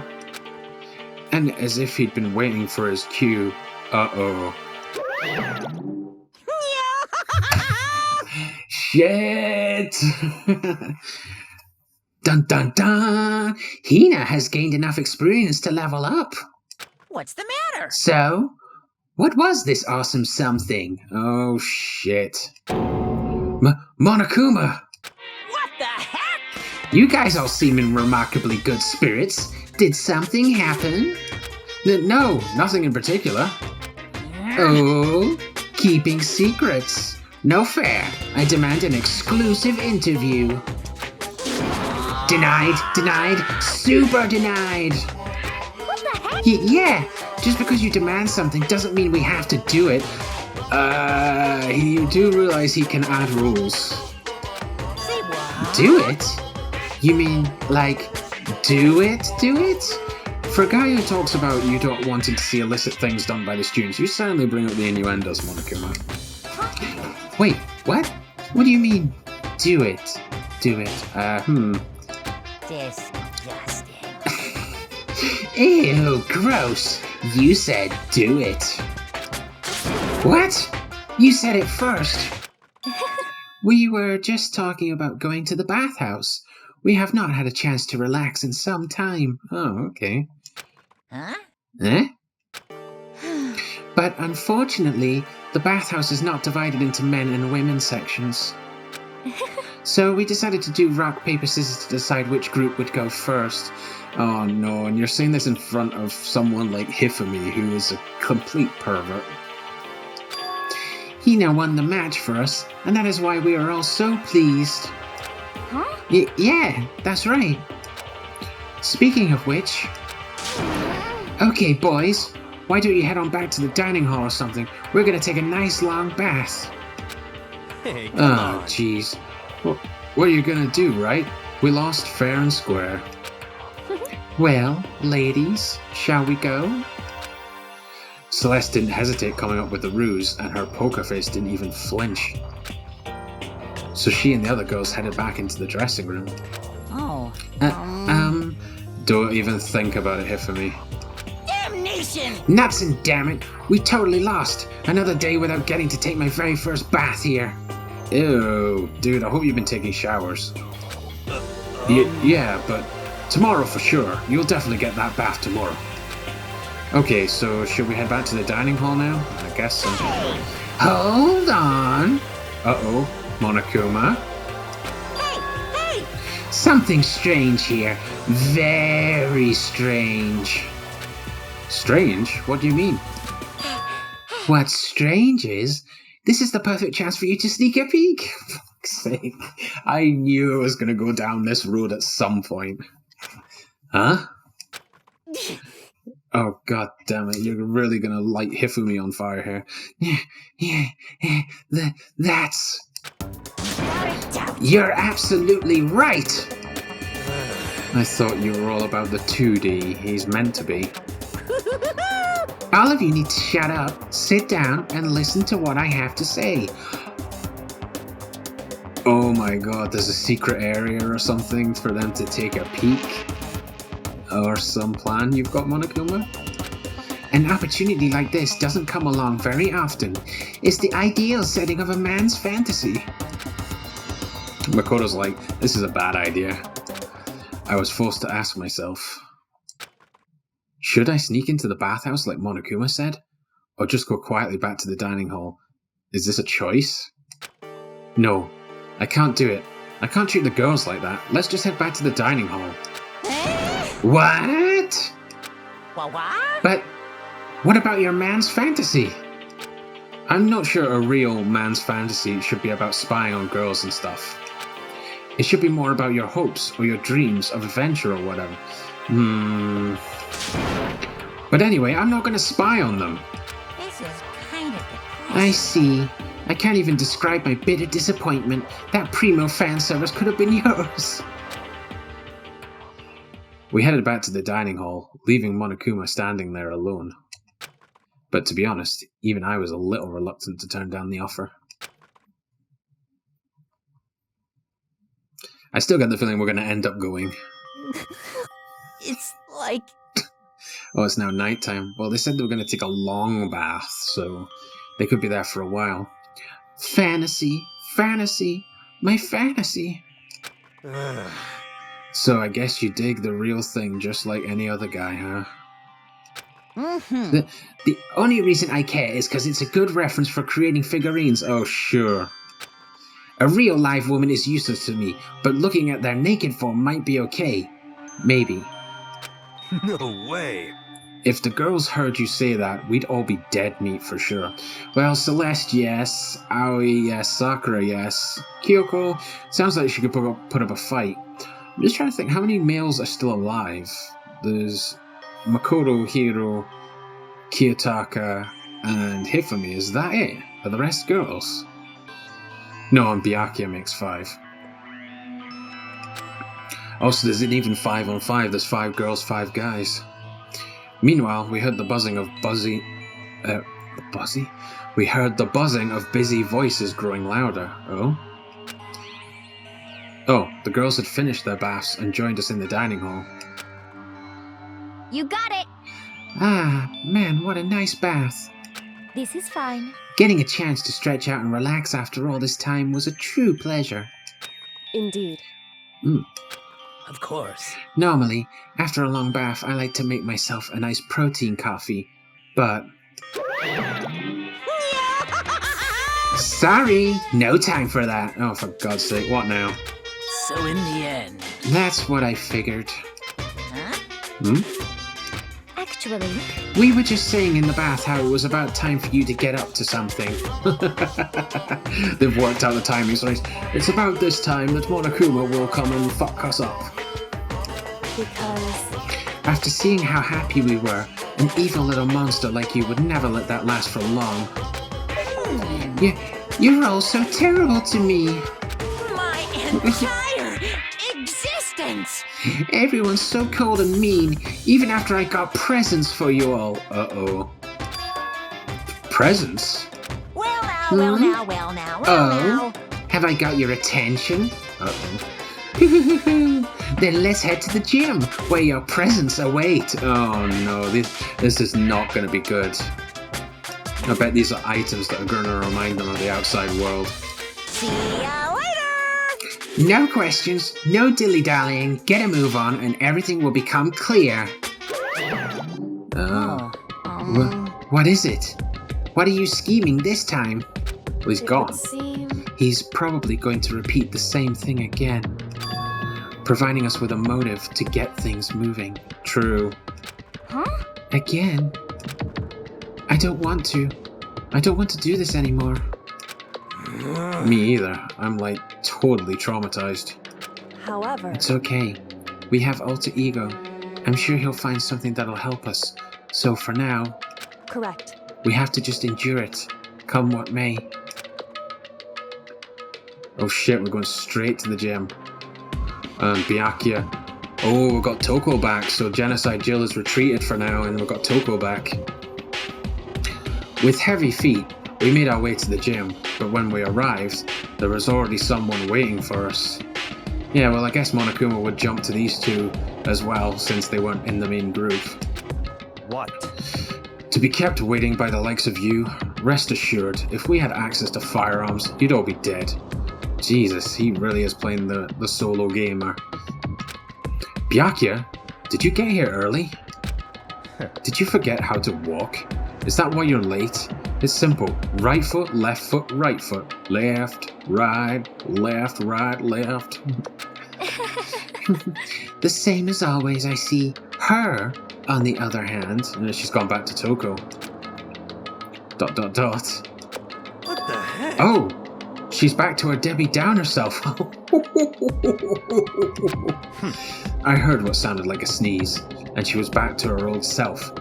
Speaker 1: And as if he'd been waiting for his cue, uh-oh. Shit! Dun dun dun! Hina has gained enough experience to level up.
Speaker 4: What's the matter?
Speaker 1: So, what was this awesome something? Oh shit. Monakuma!
Speaker 4: What the heck?
Speaker 1: You guys all seem in remarkably good spirits. Did something happen? No, nothing in particular. Oh, keeping secrets. No fair. I demand an exclusive interview. Denied, super denied.
Speaker 2: What the heck?
Speaker 1: Yeah, just because you demand something doesn't mean we have to do it. You do realize he can add rules.
Speaker 4: Say what?
Speaker 1: Do it? You mean, like, do it? For a guy who talks about you don't wanting to see illicit things done by the students, you certainly bring up the innuendos, Monakuma. Wait, what? What do you mean, do it?
Speaker 4: Disgusting.
Speaker 1: Ew, gross. You said do it. What? You said it first. We were just talking about going to the bathhouse. We have not had a chance to relax in some time. Oh, okay.
Speaker 4: Huh?
Speaker 1: Eh? But unfortunately, the bathhouse is not divided into men and women sections. So we decided to do rock, paper, scissors to decide which group would go first. Oh no, and you're saying this in front of someone like Hifumi, who is a complete pervert. Hina won the match for us, and that is why we are all so pleased.
Speaker 2: Huh?
Speaker 1: Yeah, that's right. Speaking of which... Okay, boys, why don't you head on back to the dining hall or something? We're gonna take a nice long bath.
Speaker 3: Hey, come
Speaker 1: Oh,
Speaker 3: on.
Speaker 1: jeez. What are you gonna do, right? We lost fair and square. Well, ladies, shall we go? Celeste didn't hesitate coming up with the ruse, and her poker face didn't even flinch. So she and the other girls headed back into the dressing room.
Speaker 4: Oh.
Speaker 1: Don't even think about it, Hifumi.
Speaker 4: Damnation!
Speaker 1: Nuts and damn it! We totally lost! Another day without getting to take my very first bath here. Ew, dude, I hope you've been taking showers. Yeah, but tomorrow for sure. You'll definitely get that bath tomorrow. Okay, so should we head back to the dining hall now? I guess so. Hold on! Uh-oh, Monakuma.
Speaker 4: Hey!
Speaker 1: Something strange here. Very strange. Strange? What do you mean? What's strange is, this is the perfect chance for you to sneak a peek. For fuck's sake. I knew it was going to go down this road at some point. Huh? Oh, god damn it. You're really gonna light Hifumi on fire here. That's... You're absolutely right! I thought you were all about the 2D. He's meant to be. All of you need to shut up, sit down, and listen to what I have to say. Oh my god, there's a secret area or something for them to take a peek? Or some plan you've got, Monakuma? An opportunity like this doesn't come along very often. It's the ideal setting of a man's fantasy. Makoto's like, this is a bad idea. I was forced to ask myself, should I sneak into the bathhouse like Monokuma said? Or just go quietly back to the dining hall? Is this a choice? No, I can't do it. I can't treat the girls like that. Let's just head back to the dining hall. What?
Speaker 4: What?
Speaker 1: But what about your man's fantasy? I'm not sure a real man's fantasy should be about spying on girls and stuff. It should be more about your hopes or your dreams of adventure or whatever. But anyway, I'm not going to spy on them.
Speaker 4: This is kind of depressing.
Speaker 1: I see. I can't even describe my bitter disappointment. That primo fan service could have been yours. We headed back to the dining hall, leaving Monokuma standing there alone. But to be honest, even I was a little reluctant to turn down the offer. I still get the feeling we're going to end up going.
Speaker 4: It's like...
Speaker 1: Oh, it's now nighttime. Well, they said they were going to take a long bath, so they could be there for a while. Fantasy, fantasy, my fantasy. So I guess you dig the real thing just like any other guy, huh?
Speaker 4: Mm-hmm.
Speaker 1: The only reason I care is because it's a good reference for creating figurines. Oh, sure. A real live woman is useless to me, but looking at their naked form might be okay. Maybe.
Speaker 3: No way.
Speaker 1: If the girls heard you say that, we'd all be dead meat for sure. Well, Celeste, yes. Aoi, yes. Sakura, yes. Kyoko, sounds like she could put up a fight. I'm just trying to think, how many males are still alive? There's Makoto, Hiro, Kiyotaka, and Hifumi. Is that it? Are the rest girls? No, and Byakuya makes 5. Also, there's an even 5-on-5. There's 5 girls, 5 guys. Meanwhile, we heard the buzzing of We heard the buzzing of busy voices growing louder. Oh, the girls had finished their baths and joined us in the dining hall.
Speaker 2: You got it!
Speaker 1: Ah, man, what a nice bath.
Speaker 5: This is fine.
Speaker 1: Getting a chance to stretch out and relax after all this time was a true pleasure.
Speaker 5: Indeed.
Speaker 4: Of course.
Speaker 1: Normally, after a long bath, I like to make myself a nice protein coffee, but... Sorry, no time for that. Oh, for God's sake, what now?
Speaker 4: So in the end...
Speaker 1: That's what I figured.
Speaker 4: Huh?
Speaker 5: Actually,
Speaker 1: We were just saying in the bath how it was about time for you to get up to something. They've worked out the timings, right? It's about this time that Monakuma will come and fuck us up.
Speaker 5: because
Speaker 1: After seeing how happy we were, an evil little monster like you would never let that last for long. You're all so terrible to me.
Speaker 4: My entire existence!
Speaker 1: Everyone's so cold and mean, even after I got presents for you all. Uh-oh. Presents?
Speaker 4: Well now.
Speaker 1: Oh, have I got your attention? Uh-oh. Then let's head to the gym, where your presents await. Oh no, this is not going to be good. I bet these are items that are going to remind them of the outside world.
Speaker 4: See ya later!
Speaker 1: No questions, no dilly-dallying, get a move on, and everything will become clear. Oh. What is it? What are you scheming this time? Well, he's
Speaker 5: it
Speaker 1: gone.
Speaker 5: would seem
Speaker 1: He's probably going to repeat the same thing again, providing us with a motive to get things moving. True.
Speaker 5: Huh?
Speaker 1: Again? I don't want to. I don't want to do this anymore. Me either. I'm like totally traumatized.
Speaker 5: However,
Speaker 1: It's okay. We have alter ego. I'm sure he'll find something that'll help us. So for now,
Speaker 5: Correct.
Speaker 1: we have to just endure it, come what may. Oh shit, we're going straight to the gym. Byakuya. Oh, we've got Toko back, so Genocide Jill has retreated for now, and we've got Toko back. With heavy feet, we made our way to the gym, but when we arrived, there was already someone waiting for us. Yeah, well, I guess Monakuma would jump to these two as well, since they weren't in the main group.
Speaker 3: What?
Speaker 1: To be kept waiting by the likes of you, rest assured, if we had access to firearms, you'd all be dead. Jesus, he really is playing the solo gamer. Byakuya, did you get here early? Did you forget how to walk? Is that why you're late? It's simple. Right foot, left foot, right foot. Left, right, left, right, left. The same as always, I see. Her, on the other hand, she's gone back to Toko. ...
Speaker 3: What the heck?
Speaker 1: Oh, she's back to her Debbie Downer self. I heard what sounded like a sneeze, and she was back to her old self.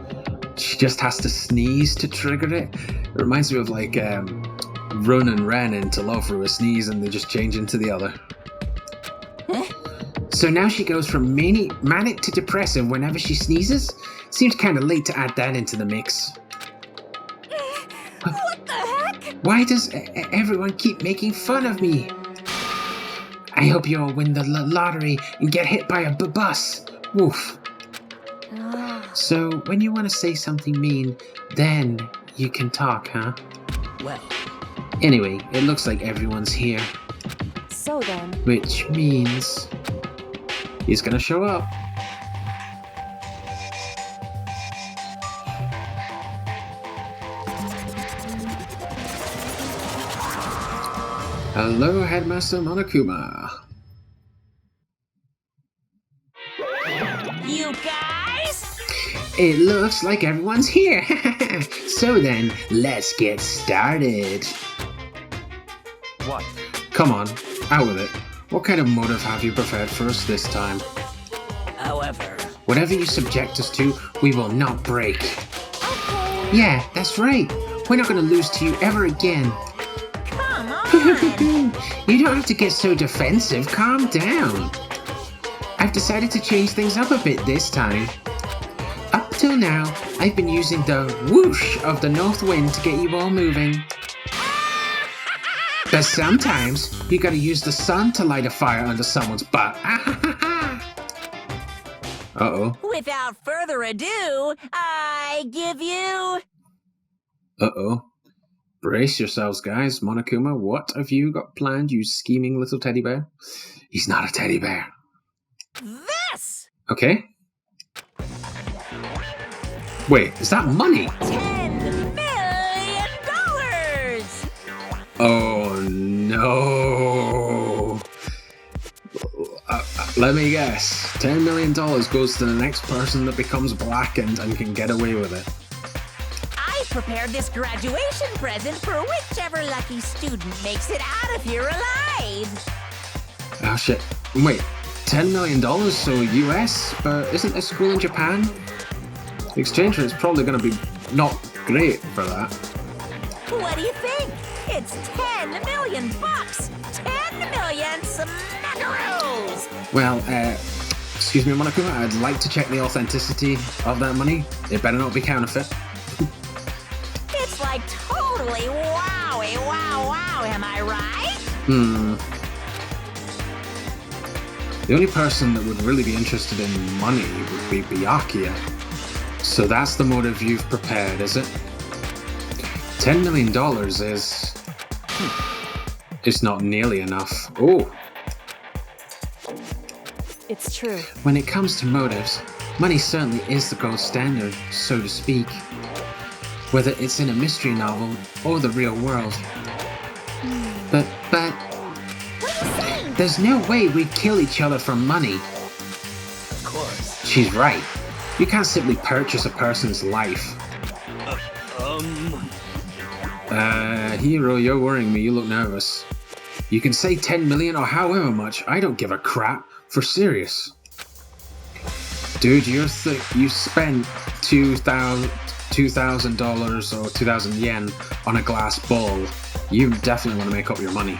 Speaker 1: She just has to sneeze to trigger it. It reminds me of like Run and Ren into Love through a sneeze, and they just change into the other. So now she goes from manic to depressive whenever she sneezes? Seems kind of late to add that into the mix.
Speaker 5: What the heck?
Speaker 1: Why does everyone keep making fun of me? I hope you all win the lottery and get hit by a bus. Woof. So when you want to say something mean, then you can talk, huh?
Speaker 4: Well,
Speaker 1: Anyway, it looks like everyone's here,
Speaker 5: So then,
Speaker 1: which means he's gonna show up. Hello, Headmaster Monakuma.
Speaker 4: you guys?
Speaker 1: It looks like everyone's here. So then, let's get started.
Speaker 3: What?
Speaker 1: Come on, out with it. What kind of motive have you prepared for us this time?
Speaker 4: However,
Speaker 1: Whatever you subject us to, we will not break.
Speaker 5: okay.
Speaker 1: Yeah, that's right. We're not going to lose to you ever again.
Speaker 4: come on.
Speaker 1: You don't have to get so defensive. Calm down. I've decided to change things up a bit this time. Up till now, I've been using the whoosh of the north wind to get you all moving. But sometimes, you gotta use the sun to light a fire under someone's butt. Uh-oh.
Speaker 4: Without further ado, I give you...
Speaker 1: Uh-oh. Brace yourselves, guys. Monakuma, what have you got planned, you scheming little teddy bear? He's not a teddy bear.
Speaker 4: this!
Speaker 1: Okay. Wait, is that money?
Speaker 4: $10 million!
Speaker 1: Oh no. Let me guess. $10 million goes to the next person that becomes blackened and can get away with it.
Speaker 4: I prepared this graduation present for whichever lucky student makes it out of here alive.
Speaker 1: Oh shit. Wait, $10 million, so US? But isn't this school in Japan? The exchange rate's probably going to be not great for that.
Speaker 4: What do you think? It's $10 million bucks! 10 million smackaroos!
Speaker 1: Well, excuse me, Monakuma, I'd like to check the authenticity of that money. It better not be counterfeit.
Speaker 4: It's like totally wowie wow, am I right?
Speaker 1: The only person that would really be interested in money would be Byakuya. So that's the motive you've prepared, is it? $10 million is... It's not nearly enough. Oh!
Speaker 5: It's true.
Speaker 1: When it comes to motives, money certainly is the gold standard, so to speak. Whether it's in a mystery novel or the real world. But... There's no way we'd kill each other for money.
Speaker 3: Of course.
Speaker 1: She's right. You can't simply purchase a person's life. Hero, you're worrying me. You look nervous. You can say 10 million or however much. I don't give a crap. For serious. Dude, you spent $2,000 or 2,000 yen on a glass ball. You definitely want to make up your money.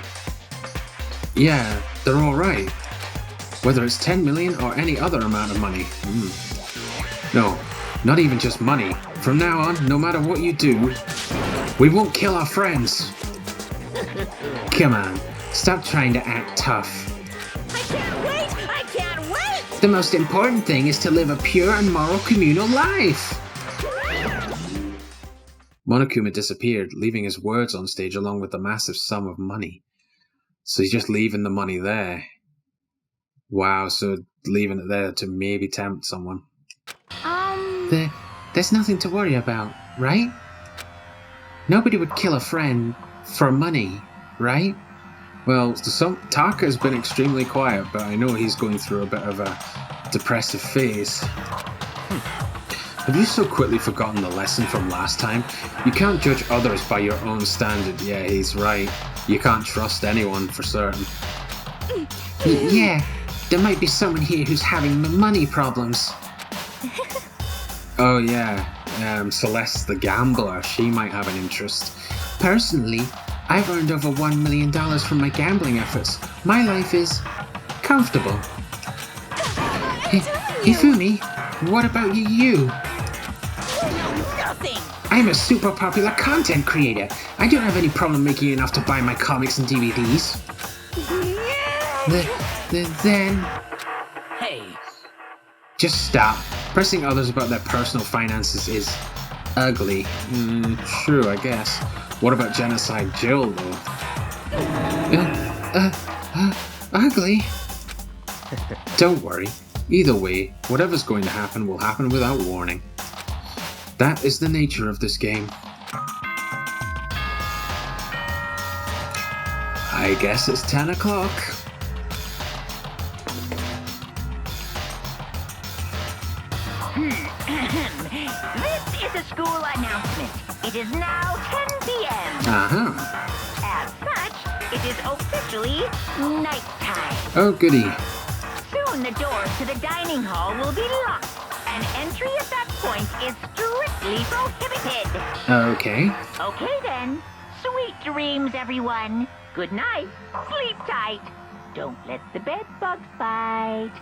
Speaker 1: Yeah, they're alright. Whether it's 10 million or any other amount of money. No, not even just money. From now on, no matter what you do, we won't kill our friends. Come on, stop trying to act tough.
Speaker 4: I can't wait! I can't wait!
Speaker 1: The most important thing is to live a pure and moral communal life. Monakuma disappeared, leaving his words on stage along with the massive sum of money. So he's just leaving the money there. Wow, so leaving it there to maybe tempt someone. There's nothing to worry about, right? Nobody would kill a friend for money, right? Well, Taka's been extremely quiet, but I know he's going through a bit of a depressive phase. Have you so quickly forgotten the lesson from last time? You can't judge others by your own standard. Yeah, he's right. You can't trust anyone for certain. Yeah, there might be someone here who's having money problems. Oh yeah, Celeste the gambler, she might have an interest. Personally, I've earned over $1 million from my gambling efforts. My life is comfortable. Hifumi, what about you?
Speaker 4: Nothing!
Speaker 1: I'm a super popular content creator. I don't have any problem making enough to buy my comics and DVDs. Then...
Speaker 3: Hey!
Speaker 1: Just stop. Pressing others about their personal finances is ugly. True, I guess. What about Genocide Jill, though? Ugly? Don't worry. Either way, whatever's going to happen will happen without warning. That is the nature of this game. I guess it's 10 o'clock.
Speaker 4: This is a school announcement. It is now 10 p.m.
Speaker 1: Uh-huh.
Speaker 4: As such, it is officially nighttime.
Speaker 1: Oh, goody.
Speaker 4: Soon the doors to the dining hall will be locked, and entry at that point is strictly prohibited.
Speaker 1: Okay.
Speaker 4: Okay then. Sweet dreams, everyone. Good night. Sleep tight. Don't let the bed bugs bite.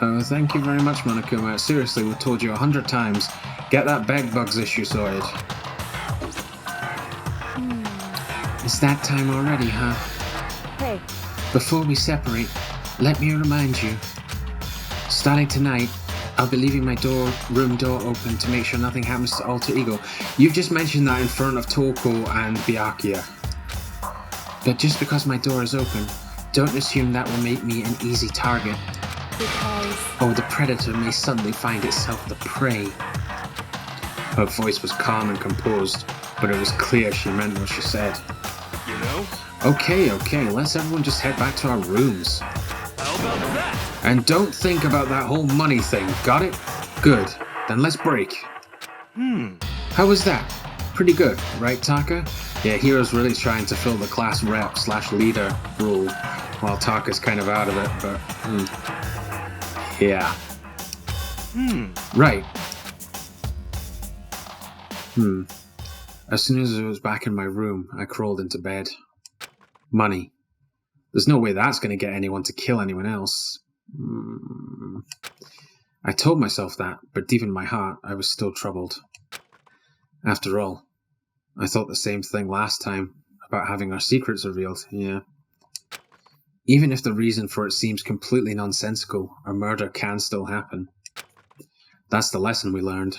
Speaker 1: Oh, thank you very much, Monakuma. Seriously, we've told you 100 times. Get that bed bugs issue sorted. It's that time already, huh?
Speaker 5: Hey,
Speaker 1: Before we separate, let me remind you. Starting tonight, I'll be leaving my room door open to make sure nothing happens to Alter Ego. You've just mentioned that in front of Toko and Byakuya. But just because my door is open, don't assume that will make me an easy target.
Speaker 5: because...
Speaker 1: Or the predator may suddenly find itself the prey. Her voice was calm and composed, but it was clear she meant what she said.
Speaker 3: You know?
Speaker 1: Okay, let's everyone just head back to our rooms.
Speaker 3: How about that?
Speaker 1: And don't think about that whole money thing, got it? Good, then let's break. How was that? Pretty good, right, Taka? Yeah, Hiro's really trying to fill the class rep / leader role, while Taka's kind of out of it, but yeah. Right. As soon as I was back in my room, I crawled into bed. Money. There's no way that's going to get anyone to kill anyone else. I told myself that, but deep in my heart, I was still troubled. After all, I thought the same thing last time, about having our secrets revealed, yeah. Even if the reason for it seems completely nonsensical, a murder can still happen. That's the lesson we learned.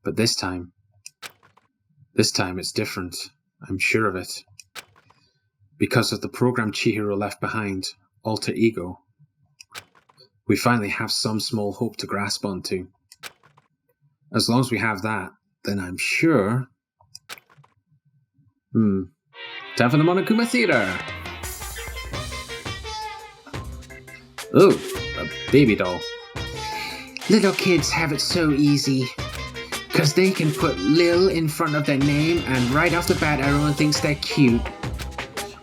Speaker 1: But this time it's different. I'm sure of it. Because of the program Chihiro left behind, Alter Ego, we finally have some small hope to grasp onto. As long as we have that, then I'm sure... Time for the Monakuma Theater! Ooh, a baby doll. Little kids have it so easy. Cause they can put Lil in front of their name and right off the bat everyone thinks they're cute.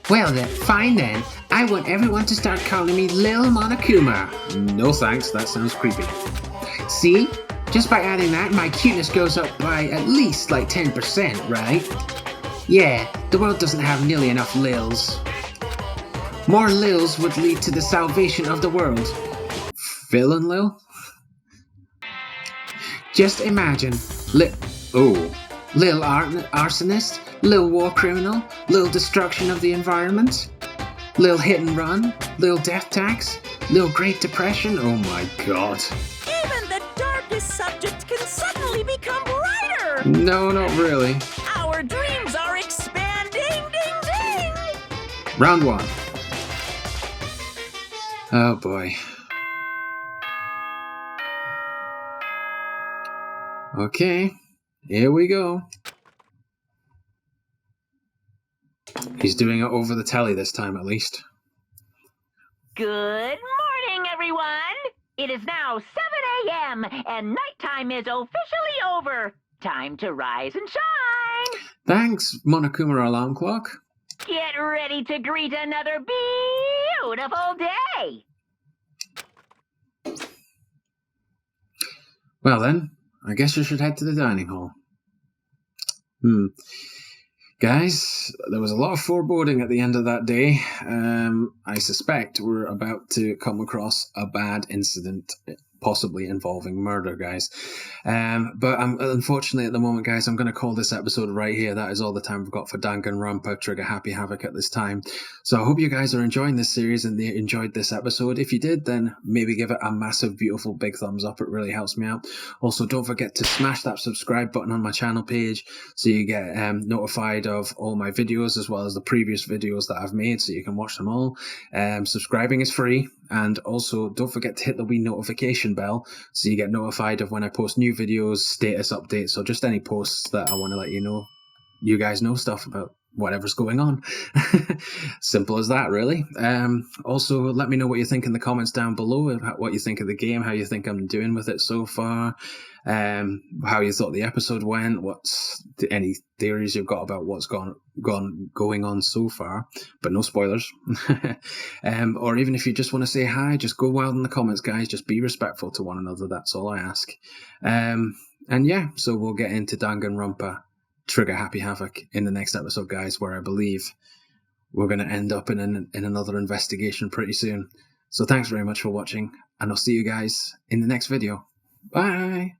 Speaker 1: Well then, fine then. I want everyone to start calling me Lil Monakuma. No thanks, that sounds creepy. See? Just by adding that, my cuteness goes up by at least like 10%, right? Yeah, the world doesn't have nearly enough Lils. More Lils would lead to the salvation of the world. Villain Lil? Just imagine, Lil arsonist, Lil war criminal, Lil destruction of the environment, Lil hit and run, Lil death tax, Lil Great Depression. Oh my god.
Speaker 4: Even the darkest subject can suddenly become brighter!
Speaker 1: No, not really.
Speaker 4: Our dreams are expanding, ding ding!
Speaker 1: Round 1. Oh boy. Okay, here we go. He's doing it over the telly this time, at least.
Speaker 6: Good morning, everyone! It is now 7 a.m. and nighttime is officially over. Time to rise and shine!
Speaker 1: Thanks, Monakuma alarm clock.
Speaker 6: Get ready to greet another beautiful day!
Speaker 1: Well then, I guess you should head to the dining hall. Guys, there was a lot of foreboding at the end of that day. I suspect we're about to come across a bad incident, possibly involving murder, guys. But unfortunately at the moment, guys, I'm going to call this episode right here. That is all the time we've got for Danganronpa Trigger Happy Havoc at this time. So I hope you guys are enjoying this series and they enjoyed this episode. If you did, then maybe give it a massive, beautiful, big thumbs up. It really helps me out. Also, don't forget to smash that subscribe button on my channel page so you get notified of all my videos as well as the previous videos that I've made so you can watch them all. Subscribing is free. And also, don't forget to hit the wee notification bell so you get notified of when I post new videos, status updates, or just any posts that I want to let you guys know stuff about whatever's going on. Simple as that, really. Also, let me know what you think in the comments down below, what you think of the game, how you think I'm doing with it so far, how you thought the episode went, what's any theories you've got about what's going on so far, but no spoilers. Or even if you just want to say hi, just go wild in the comments, guys. Just be respectful to one another. That's all I ask. And yeah, so we'll get into Danganronpa Trigger Happy Havoc in the next episode, guys, where I believe we're going to end up in another investigation pretty soon. So thanks very much for watching, and I'll see you guys in the next video. Bye!